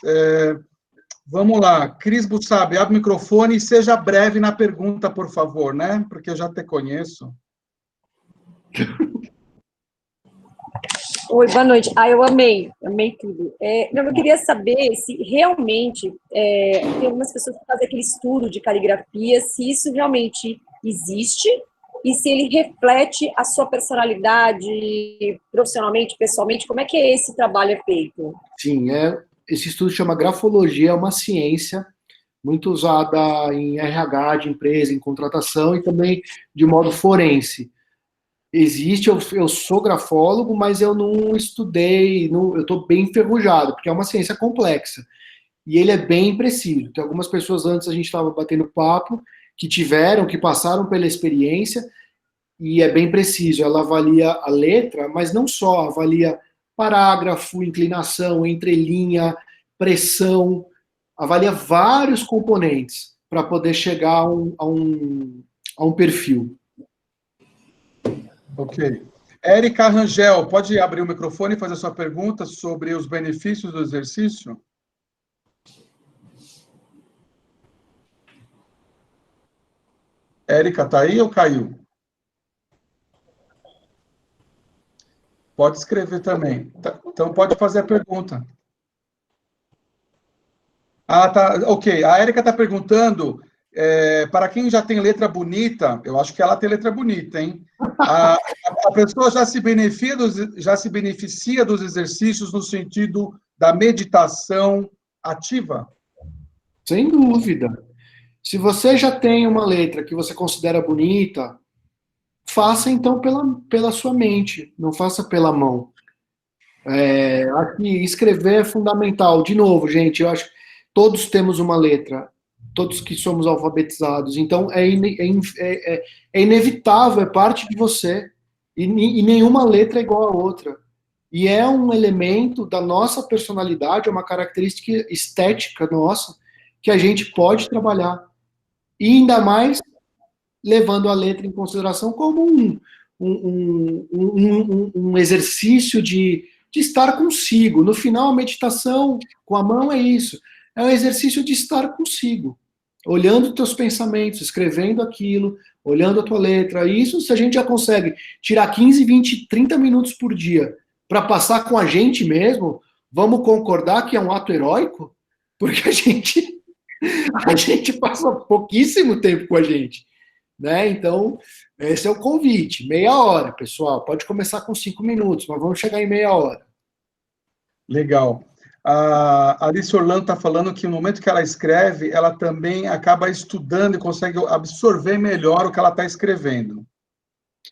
Vamos lá. Cris Bussabi, abre o microfone e seja breve na pergunta, por favor, né? Porque eu já te conheço. Oi, boa noite. Eu amei tudo. Eu queria saber se realmente tem algumas pessoas que fazem aquele estudo de caligrafia, se isso realmente existe e se ele reflete a sua personalidade profissionalmente, pessoalmente, como é que esse trabalho é feito? Sim, esse estudo chama grafologia, é uma ciência muito usada em RH de empresa, em contratação e também de modo forense. Existe, eu sou grafólogo, mas eu não estudei, eu estou bem enferrujado, porque é uma ciência complexa. E ele é bem preciso. Tem algumas pessoas antes, a gente estava batendo papo, que passaram pela experiência, e é bem preciso. Ela avalia a letra, mas não só, avalia parágrafo, inclinação, entrelinha, pressão, avalia vários componentes para poder chegar a um perfil. Ok. Érica Rangel, pode abrir o microfone e fazer sua pergunta sobre os benefícios do exercício? Érica, está aí ou caiu? Pode escrever também. Então, pode fazer a pergunta. Tá. Ok. A Érica está perguntando, para quem já tem letra bonita, eu acho que ela tem letra bonita, hein? A pessoa já se beneficia dos exercícios no sentido da meditação ativa? Sem dúvida. Se você já tem uma letra que você considera bonita, faça então pela sua mente, não faça pela mão. Acho que escrever é fundamental. De novo, gente, eu acho que todos temos uma letra, todos que somos alfabetizados, então é inevitável, é parte de você, e nenhuma letra é igual a outra. E é um elemento da nossa personalidade, é uma característica estética nossa, que a gente pode trabalhar. E ainda mais levando a letra em consideração como um exercício de estar consigo. No final, a meditação com a mão é isso. É um exercício de estar consigo. Olhando os teus pensamentos, escrevendo aquilo, olhando a tua letra. Isso, se a gente já consegue tirar 15, 20, 30 minutos por dia para passar com a gente mesmo, vamos concordar que é um ato heróico? Porque a gente passa pouquíssimo tempo com a gente. Né? Então, esse é o convite. Meia hora, pessoal. Pode começar com 5 minutos, mas vamos chegar em meia hora. Legal. A Alice Orlando está falando que no momento que ela escreve, ela também acaba estudando e consegue absorver melhor o que ela está escrevendo.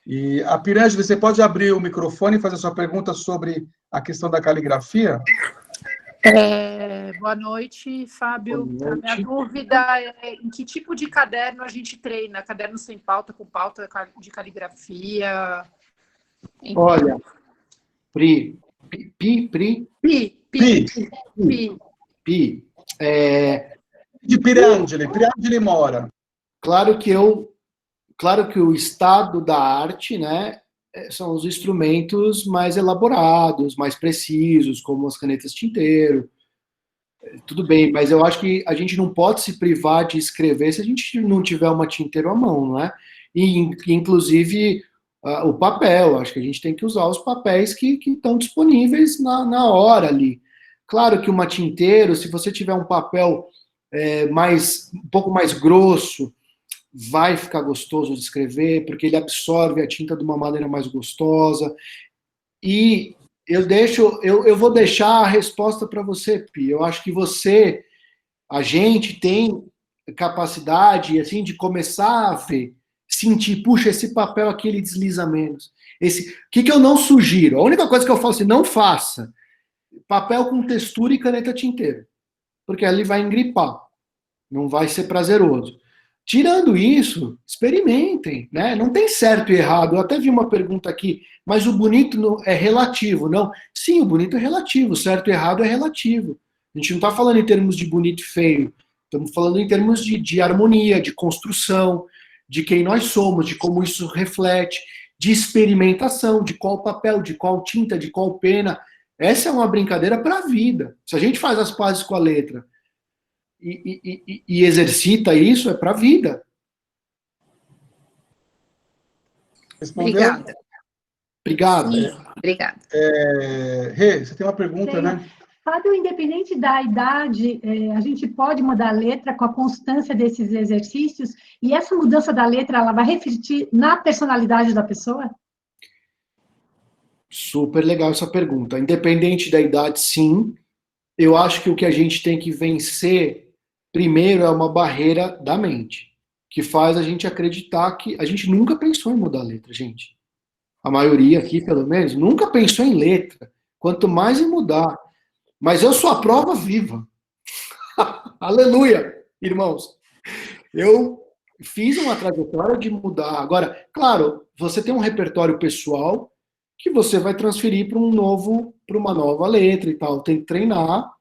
E a Pirângela, você pode abrir o microfone e fazer sua pergunta sobre a questão da caligrafia? Boa noite, Fábio. Boa noite. A minha dúvida é em que tipo de caderno a gente treina? Caderno sem pauta, com pauta de caligrafia? Enfim. Olha, Pri. De Pirângela Mora. Claro que o estado da arte, né, são os instrumentos mais elaborados, mais precisos, como as canetas tinteiro. Tudo bem, mas eu acho que a gente não pode se privar de escrever se a gente não tiver uma tinteiro à mão, não é? E, inclusive, o papel, acho que a gente tem que usar os papéis que estão disponíveis na hora ali. Claro que uma tinteiro, se você tiver um papel um pouco mais grosso, vai ficar gostoso de escrever, porque ele absorve a tinta de uma maneira mais gostosa. E eu vou deixar a resposta para você, Pi. Eu acho que a gente tem capacidade, assim, de começar a ver, sentir, puxa, esse papel aqui ele desliza menos. O que eu não sugiro? A única coisa que eu falo assim, não faça papel com textura e caneta tinteiro, porque ali vai engripar, não vai ser prazeroso. Tirando isso, experimentem, né? Não tem certo e errado. Eu até vi uma pergunta aqui, mas o bonito é relativo, não? Sim, o bonito é relativo, o certo e errado é relativo. A gente não está falando em termos de bonito e feio, estamos falando em termos de harmonia, de construção, de quem nós somos, de como isso reflete, de experimentação, de qual papel, de qual tinta, de qual pena. Essa é uma brincadeira para a vida. Se a gente faz as pazes com a letra e exercita isso, é para a vida. Respondeu? Obrigado. Obrigada. Rê, você tem uma pergunta, né? Fábio, independente da idade, a gente pode mudar a letra com a constância desses exercícios, e essa mudança da letra, ela vai refletir na personalidade da pessoa? Super legal essa pergunta. Independente da idade, sim. Eu acho que o que a gente tem que vencer primeiro é uma barreira da mente, que faz a gente acreditar que a gente nunca pensou em mudar a letra, gente. A maioria aqui, pelo menos, nunca pensou em letra. Quanto mais em mudar. Mas eu sou a prova viva. Aleluia, irmãos. Eu fiz uma trajetória de mudar. Agora, claro, você tem um repertório pessoal que você vai transferir para uma nova letra e tal. Tem que treinar,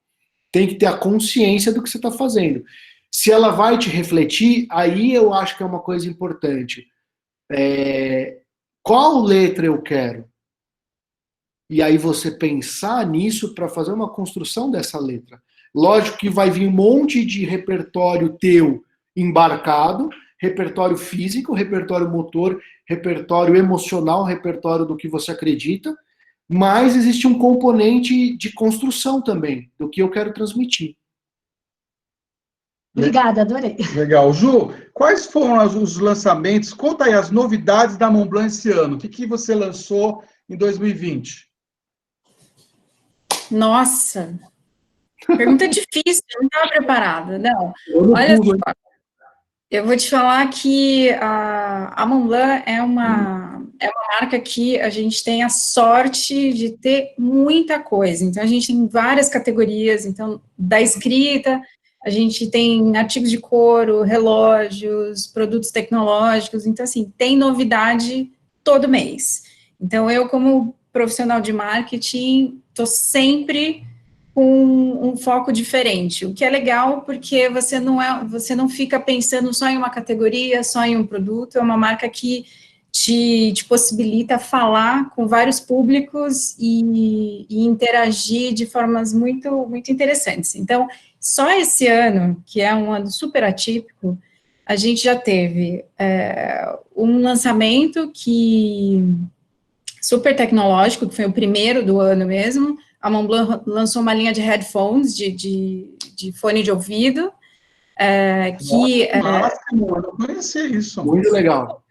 tem que ter a consciência do que você está fazendo. Se ela vai te refletir, aí eu acho que é uma coisa importante. Qual letra eu quero? E aí você pensar nisso para fazer uma construção dessa letra. Lógico que vai vir um monte de repertório teu embarcado, repertório físico, repertório motor, repertório emocional, repertório do que você acredita, mas existe um componente de construção também, do que eu quero transmitir. Obrigada, adorei. Legal. Ju, quais foram os lançamentos? Conta aí as novidades da Montblanc esse ano. O que você lançou em 2020? Nossa, pergunta difícil, eu não estava preparada. Não, olha só, eu vou te falar que a Montblanc é uma é uma marca que a gente tem a sorte de ter muita coisa. Então, a gente tem várias categorias. Então, da escrita, a gente tem artigos de couro, relógios, produtos tecnológicos. Então, assim, tem novidade todo mês. Então, eu, como profissional de marketing, estou sempre com um foco diferente, o que é legal porque você não fica pensando só em uma categoria, só em um produto, é uma marca que te possibilita falar com vários públicos e interagir de formas muito, muito interessantes. Então, só esse ano, que é um ano super atípico, a gente já teve um lançamento super tecnológico, que foi o primeiro do ano mesmo. A Montblanc lançou uma linha de headphones, de fone de ouvido, que... Máximo, eu não conhecia isso. Muito legal.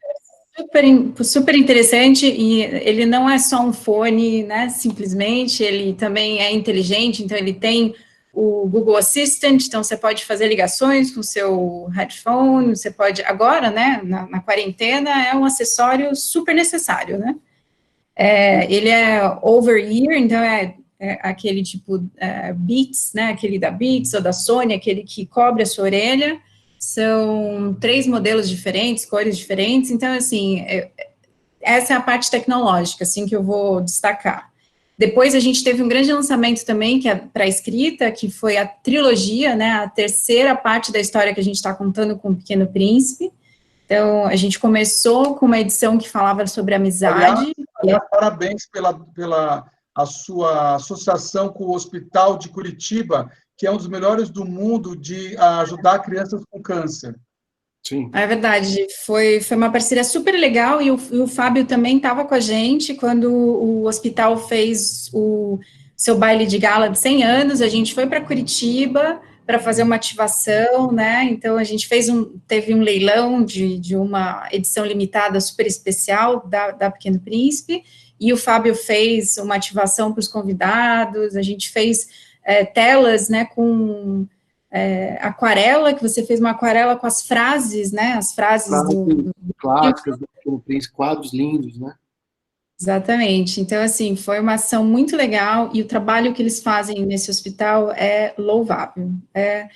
Super interessante, e ele não é só um fone, né, simplesmente, ele também é inteligente, então ele tem o Google Assistant, então você pode fazer ligações com o seu headphone, você pode, agora, né, na quarentena, é um acessório super necessário, né? Ele é over-ear, então é aquele tipo Beats, né, aquele da Beats ou da Sony, aquele que cobre a sua orelha. São 3 modelos diferentes, cores diferentes. Então, assim, essa é a parte tecnológica, assim, que eu vou destacar. Depois a gente teve um grande lançamento também, que é para a escrita, que foi a trilogia, né, a terceira parte da história que a gente está contando com o Pequeno Príncipe. Então, a gente começou com uma edição que falava sobre amizade. Aliás, parabéns pela a sua associação com o Hospital de Curitiba, que é um dos melhores do mundo de ajudar crianças com câncer. Sim. É verdade, foi uma parceria super legal, e o Fábio também estava com a gente quando o hospital fez o seu baile de gala de 100 anos, a gente foi para Curitiba para fazer uma ativação, né, então a gente teve um leilão de uma edição limitada super especial da Pequeno Príncipe, e o Fábio fez uma ativação para os convidados, a gente fez telas, né, com aquarela, que você fez uma aquarela com as frases, né, as frases do clássicas do Pequeno Príncipe, quadros lindos, né? Exatamente. Então, assim, foi uma ação muito legal, e o trabalho que eles fazem nesse hospital é louvável. É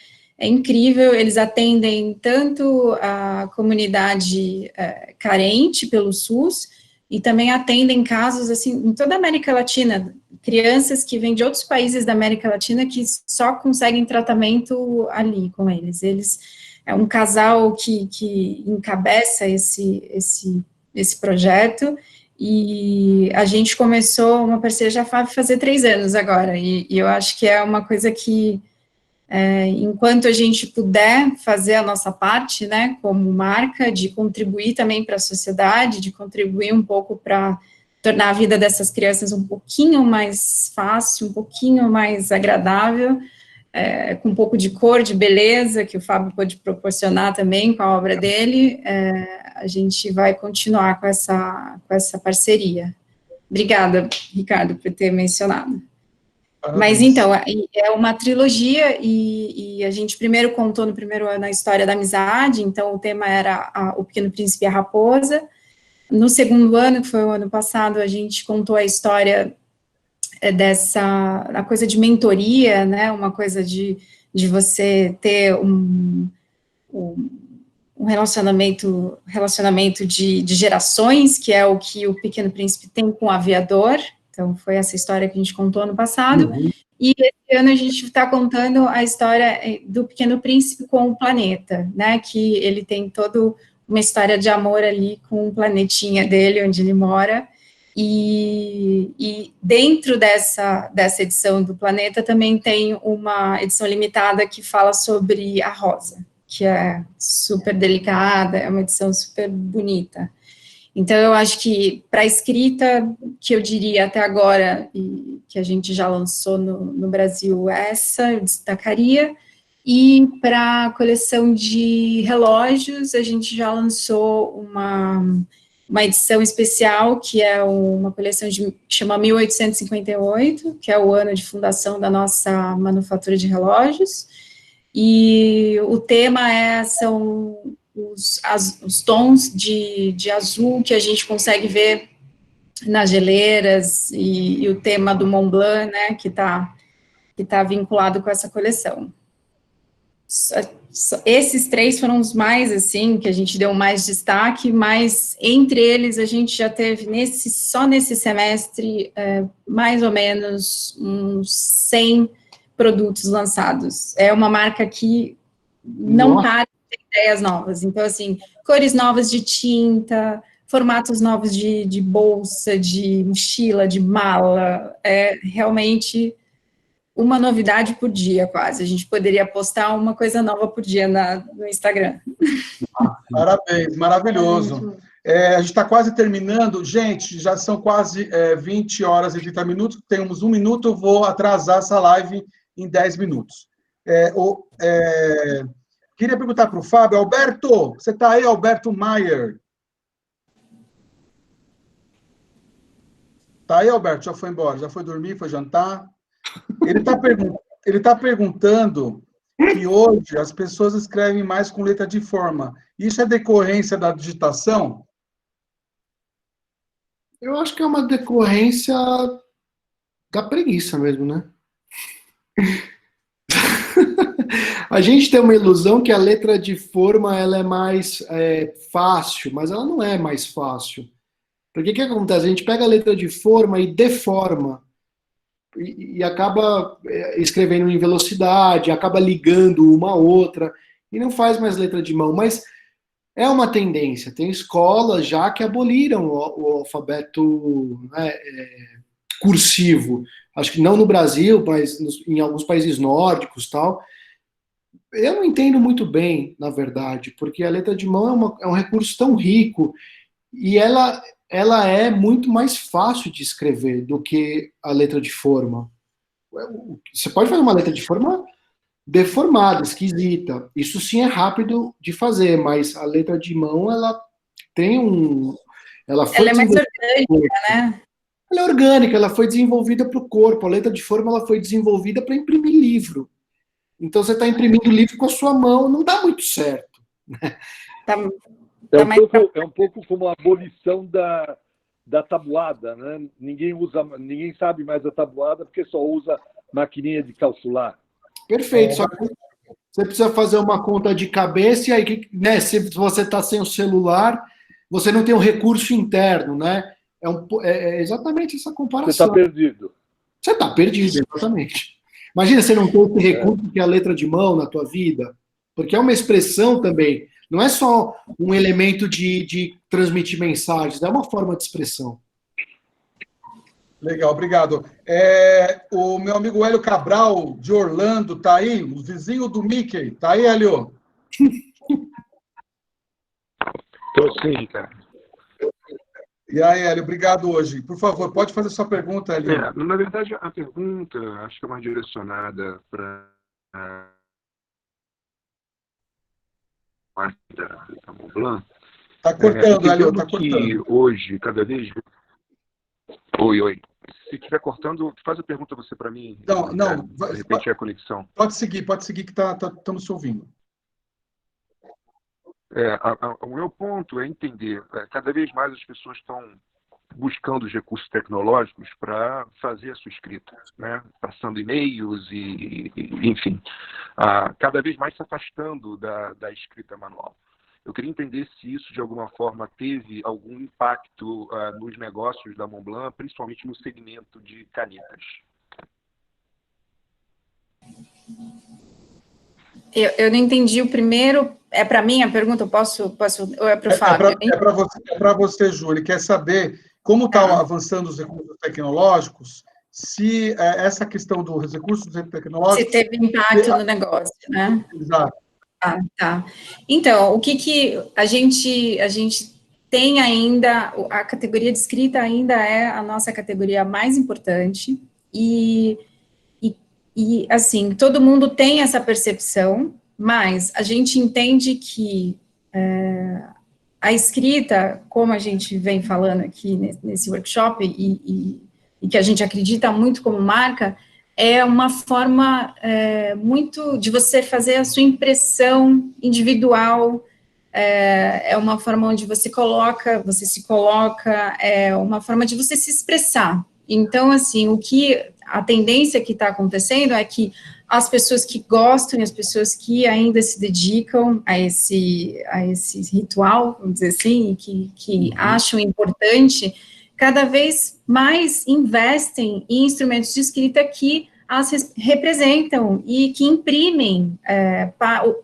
incrível, eles atendem tanto a comunidade carente pelo SUS, e também atendem casos, assim, em toda a América Latina, crianças que vêm de outros países da América Latina que só conseguem tratamento ali com eles. É um casal que encabeça esse projeto, e a gente começou uma parceria já vai fazer 3 anos agora, e eu acho que é uma coisa que, enquanto a gente puder fazer a nossa parte, né, como marca, de contribuir também para a sociedade, de contribuir um pouco para tornar a vida dessas crianças um pouquinho mais fácil, um pouquinho mais agradável, com um pouco de cor, de beleza, que o Fábio pôde proporcionar também com a obra dele, a gente vai continuar com essa parceria. Obrigada, Ricardo, por ter mencionado. Parabéns. Mas, então, é uma trilogia, e a gente primeiro contou no primeiro ano a história da amizade, então o tema era o Pequeno Príncipe e a Raposa. No segundo ano, que foi o ano passado, a gente contou a história a coisa de mentoria, né, uma coisa de você ter um relacionamento de gerações, que é o que o Pequeno Príncipe tem com o aviador. Então, foi essa história que a gente contou ano passado. Uhum. E esse ano a gente está contando a história do Pequeno Príncipe com o planeta, né, que ele tem toda uma história de amor ali com o planetinha dele, onde ele mora. E dentro dessa edição do Planeta também tem uma edição limitada que fala sobre a rosa, que é super delicada, é uma edição super bonita. Então, eu acho que para a escrita, que eu diria até agora, e que a gente já lançou no Brasil, essa eu destacaria. E para a coleção de relógios, a gente já lançou uma edição especial, que é uma coleção que chama 1858, que é o ano de fundação da nossa manufatura de relógios, e o tema são os tons de azul que a gente consegue ver nas geleiras e o tema do Mont Blanc, né, que tá vinculado com essa coleção. Esses 3 foram os mais, assim, que a gente deu mais destaque, mas entre eles a gente já teve, só nesse semestre, mais ou menos uns 100 produtos lançados. É uma marca que não para de ter ideias novas. Então, assim, cores novas de tinta, formatos novos de bolsa, de mochila, de mala, realmente uma novidade por dia, quase. A gente poderia postar uma coisa nova por dia no Instagram. Parabéns, maravilhoso. A gente está quase terminando. Gente, já são quase 20 horas e 30 minutos. Temos 1 minuto, eu vou atrasar essa live em 10 minutos. Queria perguntar para o Fábio. Alberto, você está aí, Alberto Maier? Está aí, Alberto? Já foi embora? Já foi dormir? Foi jantar? Ele está perguntando que hoje as pessoas escrevem mais com letra de forma. Isso é decorrência da digitação? Eu acho que é uma decorrência da preguiça mesmo, né? A gente tem uma ilusão que a letra de forma ela é mais fácil, mas ela não é mais fácil. Porque o que acontece? A gente pega a letra de forma e deforma. E acaba escrevendo em velocidade, acaba ligando uma a outra, e não faz mais letra de mão. Mas é uma tendência. Tem escolas já que aboliram o alfabeto, né, cursivo. Acho que não no Brasil, mas em alguns países nórdicos, tal. Eu não entendo muito bem, na verdade, porque a letra de mão é um recurso tão rico, e ela é muito mais fácil de escrever do que a letra de forma. Você pode fazer uma letra de forma deformada, esquisita. Isso sim é rápido de fazer, mas a letra de mão, ela tem ela é mais orgânica, né? Ela é orgânica, ela foi desenvolvida para o corpo. A letra de forma, ela foi desenvolvida para imprimir livro. Então, você está imprimindo livro com a sua mão, não dá muito certo. Né? É um pouco como a abolição da tabuada, né? Ninguém sabe mais a tabuada porque só usa maquininha de calcular. Perfeito, só que você precisa fazer uma conta de cabeça e aí, né, se você está sem o celular, você não tem um recurso interno, né? É exatamente essa comparação. Você está perdido. Você está perdido, exatamente. Imagina você não ter esse recurso que é a letra de mão na tua vida, porque é uma expressão também. Não é só um elemento de transmitir mensagens, é uma forma de expressão. Legal, obrigado. O meu amigo Hélio Cabral, de Orlando, está aí? O vizinho do Mickey. Está aí, Hélio? Estou sim, cara. E aí, Hélio, obrigado hoje. Por favor, pode fazer sua pergunta, Hélio. Na verdade, a pergunta, acho que é mais direcionada para da Mont Blanc. Está cortando, Hélio, está cortando. Que hoje, cada vez... Oi. Se estiver cortando, faz a pergunta você para mim. Não. De repente é a conexão. Pode seguir que estamos te ouvindo. O meu ponto é entender, cada vez mais as pessoas estão buscando os recursos tecnológicos para fazer a sua escrita, né? Passando e-mails enfim, cada vez mais se afastando da escrita manual. Eu queria entender se isso, de alguma forma, teve algum impacto nos negócios da Mont Blanc, principalmente no segmento de canetas. Eu não entendi o primeiro. É para mim a pergunta? Eu posso ou é para o Fábio? É para você, Ju. Ele quer saber como está avançando os recursos tecnológicos, se essa questão dos recursos tecnológicos... Se teve impacto no negócio, né? Exato. Tá. Então, o que a gente tem ainda, a categoria de escrita ainda é a nossa categoria mais importante, e assim, todo mundo tem essa percepção, mas a gente entende que a escrita, como a gente vem falando aqui nesse workshop, e que a gente acredita muito como marca, é uma forma muito de você fazer a sua impressão individual é uma forma onde você se coloca, é uma forma de você se expressar. Então, assim, a tendência que está acontecendo é que as pessoas que gostam e as pessoas que ainda se dedicam a esse ritual, vamos dizer assim, que acham importante, cada vez mais investem em instrumentos de escrita que as representam e que imprimem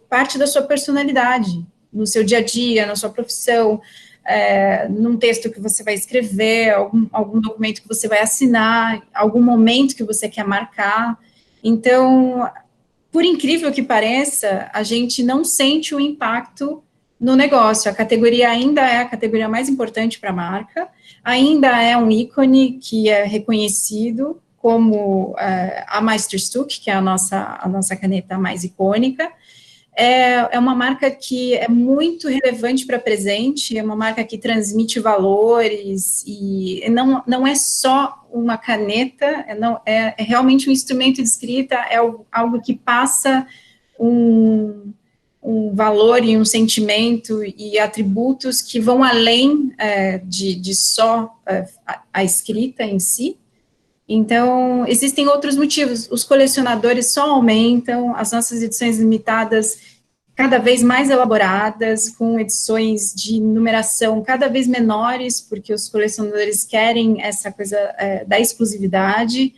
parte da sua personalidade, no seu dia a dia, na sua profissão, num texto que você vai escrever, algum documento que você vai assinar, algum momento que você quer marcar. Então, por incrível que pareça, a gente não sente o impacto no negócio. A categoria ainda é a categoria mais importante para a marca, ainda é um ícone que é reconhecido como a Meisterstück, que é a nossa caneta mais icônica. É uma marca que é muito relevante para presente, é uma marca que transmite valores, e não é só uma caneta, é realmente um instrumento de escrita, é algo que passa um valor e um sentimento e atributos que vão além de só a escrita em si. Então, existem outros motivos. Os colecionadores só aumentam, as nossas edições limitadas cada vez mais elaboradas, com edições de numeração cada vez menores, porque os colecionadores querem essa coisa da exclusividade.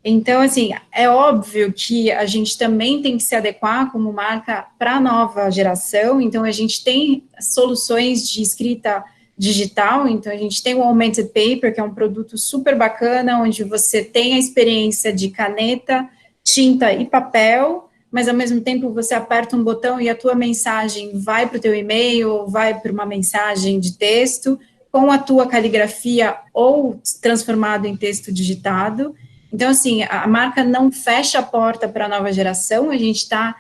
Então, assim, é óbvio que a gente também tem que se adequar como marca para a nova geração. Então, a gente tem soluções de escrita digital, então a gente tem o Augmented Paper, que é um produto super bacana, onde você tem a experiência de caneta, tinta e papel, mas ao mesmo tempo você aperta um botão e a tua mensagem vai para o teu e-mail, vai para uma mensagem de texto, com a tua caligrafia ou transformado em texto digitado. Então, assim, a marca não fecha a porta para a nova geração, a gente está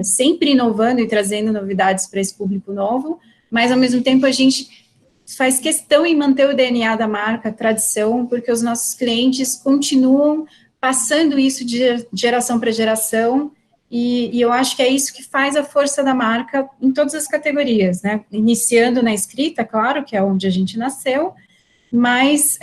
sempre inovando e trazendo novidades para esse público novo, mas ao mesmo tempo a gente faz questão em manter o DNA da marca, a tradição, porque os nossos clientes continuam passando isso de geração para geração, e eu acho que é isso que faz a força da marca em todas as categorias, né? Iniciando na escrita, claro, que é onde a gente nasceu, mas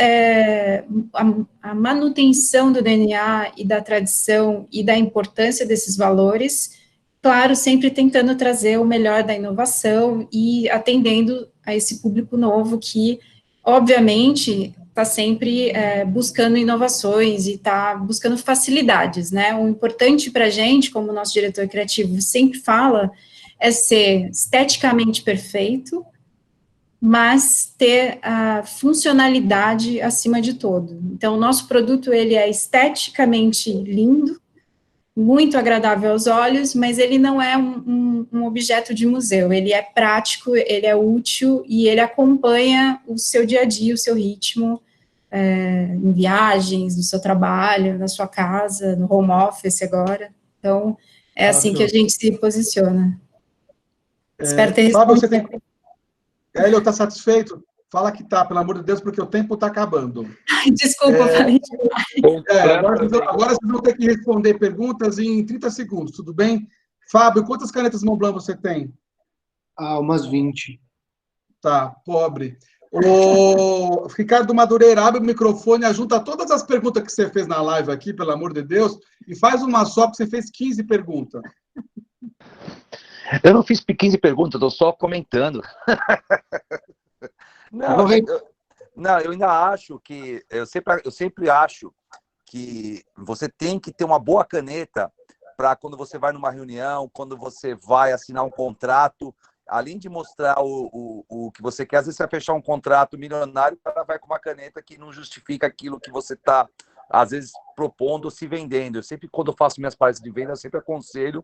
a manutenção do DNA e da tradição e da importância desses valores, claro, sempre tentando trazer o melhor da inovação e atendendo a esse público novo que, obviamente, está sempre buscando inovações e está buscando facilidades, né? O importante para a gente, como nosso diretor criativo sempre fala, é ser esteticamente perfeito, mas ter a funcionalidade acima de tudo. Então, o nosso produto, ele é esteticamente lindo, muito agradável aos olhos, mas ele não é um objeto de museu, ele é prático, ele é útil e ele acompanha o seu dia a dia, o seu ritmo, em viagens, no seu trabalho, na sua casa, no home office agora. Então, é assim que a gente se posiciona. Espero ter Fábio, respondido. você tem... Hélio, está satisfeito? Fala que tá, pelo amor de Deus, porque o tempo está acabando. Ai, desculpa, falei demais. Agora vocês vão ter que responder perguntas em 30 segundos, tudo bem? Fábio, quantas canetas Montblanc você tem? Umas 20. Tá, pobre. O Ricardo Madureira, abre o microfone, ajunta todas as perguntas que você fez na live aqui, pelo amor de Deus, e faz uma só, porque você fez 15 perguntas. Eu não fiz 15 perguntas, estou só comentando. Não, eu ainda acho que... Eu sempre acho que você tem que ter uma boa caneta para quando você vai numa reunião, quando você vai assinar um contrato, além de mostrar o que você quer, às vezes você vai fechar um contrato milionário, o cara vai com uma caneta que não justifica aquilo que você está, às vezes, propondo ou se vendendo. Eu sempre, quando eu faço minhas palestras de venda, eu sempre aconselho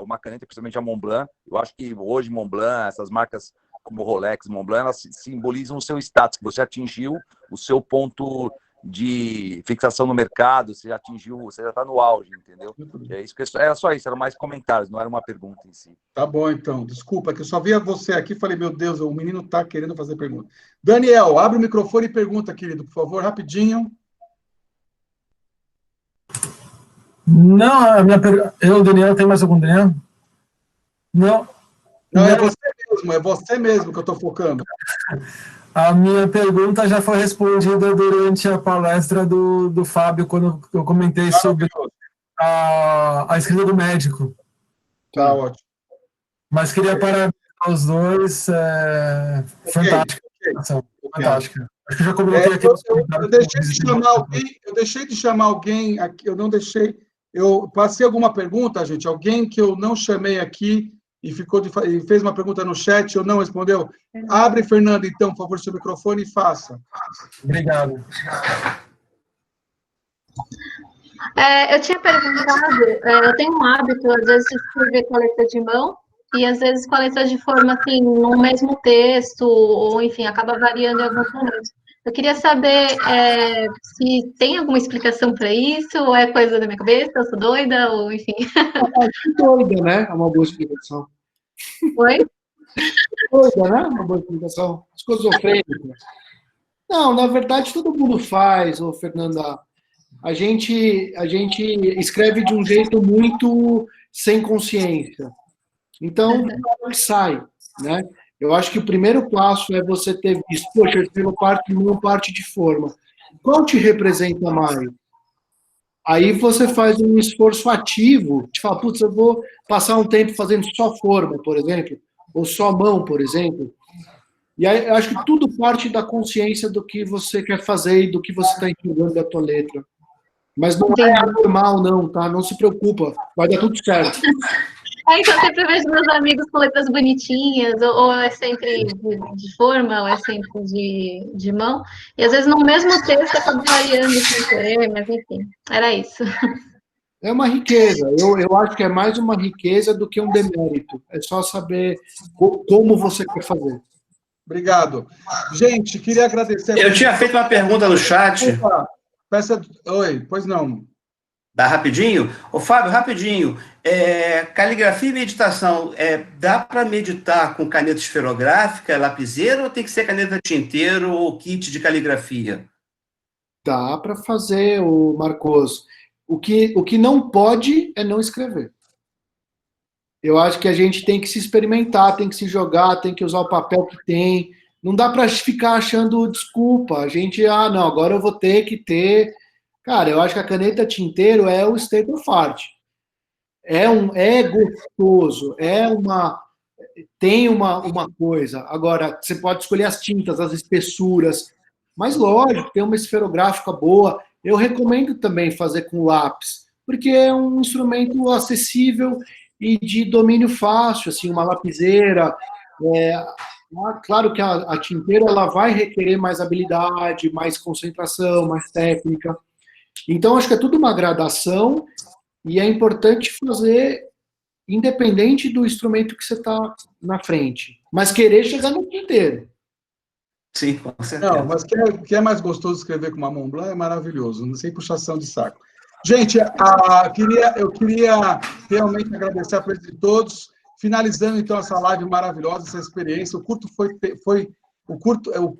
uma caneta, principalmente a Montblanc. Eu acho que hoje Montblanc, essas marcas como Rolex, Montblanc, elas simbolizam o seu status, que você atingiu o seu ponto de fixação no mercado, você já atingiu, você já está no auge, entendeu? É isso que era só isso, eram mais comentários, não era uma pergunta em si. Tá bom, então. Desculpa, que eu só via você aqui e falei, meu Deus, o menino está querendo fazer pergunta. Daniel, abre o microfone e pergunta, querido, por favor, rapidinho. Não, a minha pergunta... Daniel, tem mais algum Daniel? Não. Não, é você mesmo que eu estou focando. A minha pergunta já foi respondida durante a palestra do Fábio, quando eu comentei sobre a escrita do médico. Tá ótimo. Mas queria parabenizar os dois. Fantástica. Fantástica. Acho que eu já coloquei aqui. Eu deixei de chamar alguém aqui, eu não deixei. Eu passei alguma pergunta, gente, alguém que eu não chamei aqui e fez uma pergunta no chat, eu não respondeu. Abre, Fernanda, então, por favor, seu microfone e faça. Obrigado. Eu tinha perguntado, eu tenho um hábito, às vezes, de escrever com a letra de mão, e às vezes com a letra de forma, assim, no mesmo texto, ou, enfim, acaba variando em alguns momentos. Eu queria saber se tem alguma explicação para isso, ou é coisa da minha cabeça, eu sou doida, ou enfim. Doida, né? É uma boa explicação. Oi? Doida, né? Uma boa explicação. Esquizofrênica. Não, na verdade, todo mundo faz, ô Fernanda. A gente escreve de um jeito muito sem consciência. Então, sai, né? Eu acho que o primeiro passo é você ter visto, poxa, eu escrevo parte de forma. Qual te representa mais? Aí você faz um esforço ativo, te fala, putz, eu vou passar um tempo fazendo só forma, por exemplo, ou só mão, por exemplo. E aí eu acho que tudo parte da consciência do que você quer fazer e do que você está entendendo da tua letra. Mas não é anormal, não, tá? Não se preocupa, vai dar tudo certo. Então, eu sempre vejo meus amigos com letras bonitinhas, ou é sempre de forma, ou é sempre de mão. E às vezes no mesmo texto acaba variando sem querer, mas enfim, era isso. É uma riqueza. Eu acho que é mais uma riqueza do que um demérito. É só saber como você quer fazer. Obrigado. Gente, queria agradecer... Eu tinha feito uma pergunta no chat. Opa, oi, pois não. Dá rapidinho? Ô, Fábio, rapidinho. Caligrafia e meditação, dá para meditar com caneta esferográfica, lapiseira, ou tem que ser caneta tinteiro ou kit de caligrafia? Dá para fazer, o Marcos. O que não pode é não escrever. Eu acho que a gente tem que se experimentar, tem que se jogar, tem que usar o papel que tem. Não dá para ficar achando desculpa. A gente, não, agora eu vou ter que ter... Cara, eu acho que a caneta tinteiro é o state of art. É gostoso, tem uma coisa. Agora, você pode escolher as tintas, as espessuras, mas lógico, tem uma esferográfica boa. Eu recomendo também fazer com lápis, porque é um instrumento acessível e de domínio fácil, assim, uma lapiseira. Claro que a tinteira ela vai requerer mais habilidade, mais concentração, mais técnica. Então, acho que é tudo uma gradação e é importante fazer independente do instrumento que você está na frente, mas querer chegar no tinteiro. Sim, com certeza. Não, mas que é mais gostoso escrever com uma Mont Blanc é maravilhoso, sem puxação de saco. Gente, eu queria realmente agradecer a presença de todos, finalizando então essa live maravilhosa, essa experiência. O tempo foi curto. Eu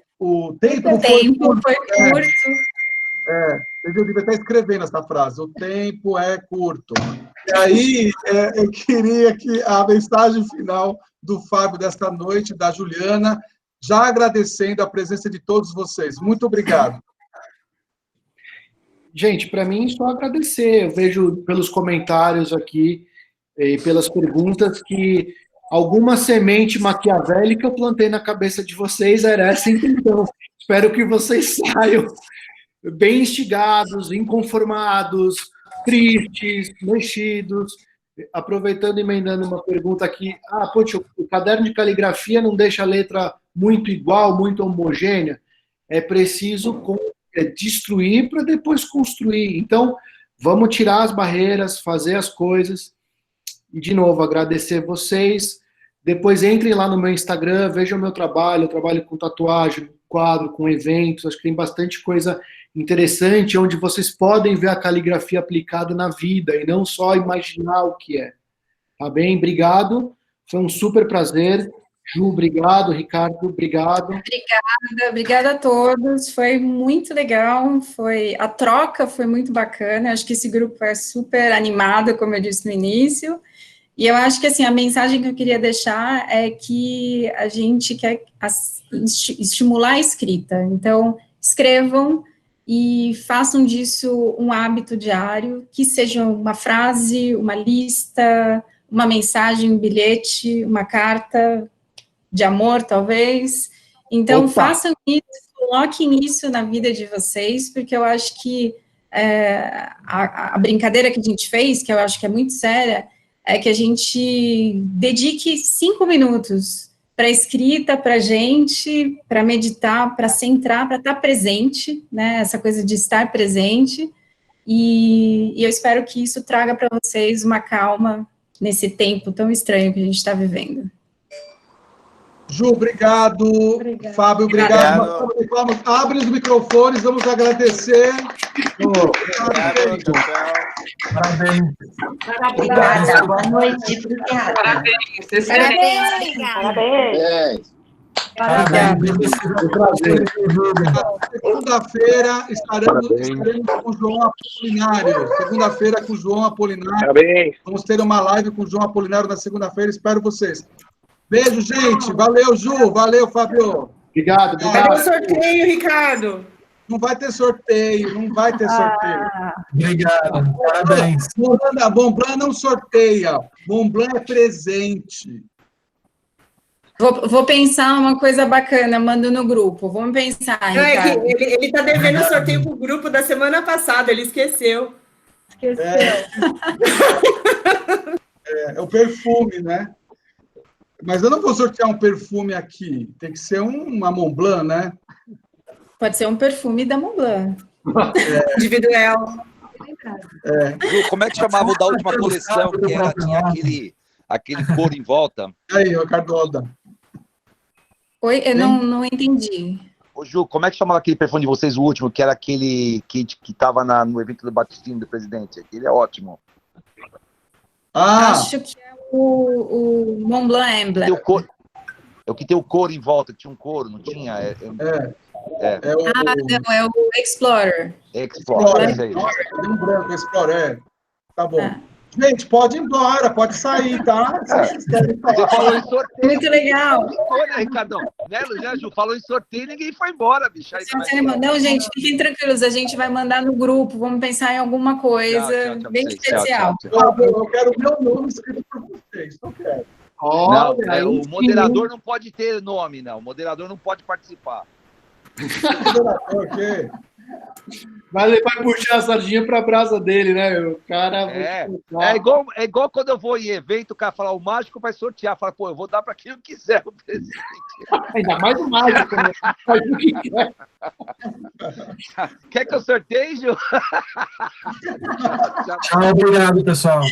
devia estar escrevendo essa frase. O tempo é curto. E aí, eu queria que a mensagem final do Fábio desta noite, da Juliana, já agradecendo a presença de todos vocês. Muito obrigado. Gente, para mim, só agradecer. Eu vejo pelos comentários aqui e pelas perguntas que alguma semente maquiavélica eu plantei na cabeça de vocês, era essa a intenção. Espero que vocês saiam bem instigados, inconformados, tristes, mexidos. Aproveitando e emendando uma pergunta aqui, poxa, o caderno de caligrafia não deixa a letra muito igual, muito homogênea. É preciso destruir para depois construir. Então, vamos tirar as barreiras, fazer as coisas. E, de novo, agradecer vocês. Depois entrem lá no meu Instagram, vejam o meu trabalho. Eu trabalho com tatuagem, quadro, com eventos. Acho que tem bastante coisa interessante, onde vocês podem ver a caligrafia aplicada na vida e não só imaginar o que é. Tá bem? Obrigado. Foi um super prazer. Ju, obrigado. Ricardo, obrigado. Obrigada a todos. Foi muito legal. A troca foi muito bacana. Acho que esse grupo é super animado, como eu disse no início. E eu acho que, assim, a mensagem que eu queria deixar é que a gente quer estimular a escrita. Então, escrevam e façam disso um hábito diário, que seja uma frase, uma lista, uma mensagem, um bilhete, uma carta de amor, talvez. Então, façam isso, coloquem isso na vida de vocês, porque eu acho que a brincadeira que a gente fez, que eu acho que é muito séria, é que a gente dedique 5 minutos para escrita, para gente, para meditar, para centrar, para estar presente, né? Essa coisa de estar presente. E eu espero que isso traga para vocês uma calma nesse tempo tão estranho que a gente está vivendo. Ju, obrigado. Fábio, obrigado. Vamos, abre os microfones, vamos agradecer. Parabéns. Obrigada. Boa noite. Obrigada. Parabéns. Segunda-feira estaremos com o João Apolinário. Segunda-feira com o João Apolinário. Parabéns. Vamos ter uma live com o João Apolinário na segunda-feira. Espero vocês. Beijo, gente. Valeu, Ju. Valeu, Fábio. Obrigado. Cadê o sorteio, Ricardo? Não vai ter sorteio, não vai ter sorteio. Obrigado, parabéns. Montblanc não sorteia. Montblanc é presente. Vou pensar uma coisa bacana, mando no grupo. Vamos pensar, Ricardo. Ele está devendo o sorteio para o grupo da semana passada, ele esqueceu. É o perfume, né? Mas eu não vou sortear um perfume aqui. Tem que ser uma Montblanc, né? Pode ser um perfume da Montblanc. Individual. Ju, como é que chamava o da última coleção? Que tinha aquele couro em volta. Aí, Ricardo Alda. Oi, eu não entendi. Ô, Ju, como é que chamava aquele perfume de vocês, o último, que era aquele que estava no evento do batistinho do presidente? Aquele é ótimo. Acho que é o Montblanc Emblem. É o que tem o couro em volta, que tinha um couro, não tinha? Não, é o Explorer. Explorer, é isso. Um branco, Explorer. Tá bom. Gente, pode ir embora, pode sair, tá? Você falou em sorteio. Muito legal. Né, Ricardão? Né, Ju? Falou em sorteio e ninguém foi embora, bicho. Não, gente, fiquem tranquilos, a gente vai mandar no grupo, vamos pensar em alguma coisa bem especial. Eu quero o meu nome escrito por vocês, não quero. O moderador não pode ter nome, não. O moderador não pode participar. Moderador, ok. Vai puxar a sardinha para a brasa dele, né? O cara. É igual quando eu vou em evento, o cara fala, o mágico vai sortear. Fala, pô, eu vou dar para quem eu quiser o presente. Ainda mais o mágico, né? Faz o que quer. Quer que eu sorteie, Ju? Tchau, obrigado, pessoal.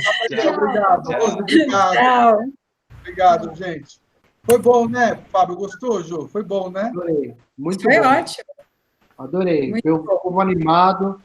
Obrigado. Obrigado, gente. Foi bom, né, Fábio? Gostou, Ju? Foi bom, né? Adorei. Muito Foi bom. ótimo. Adorei. Foi um povo animado.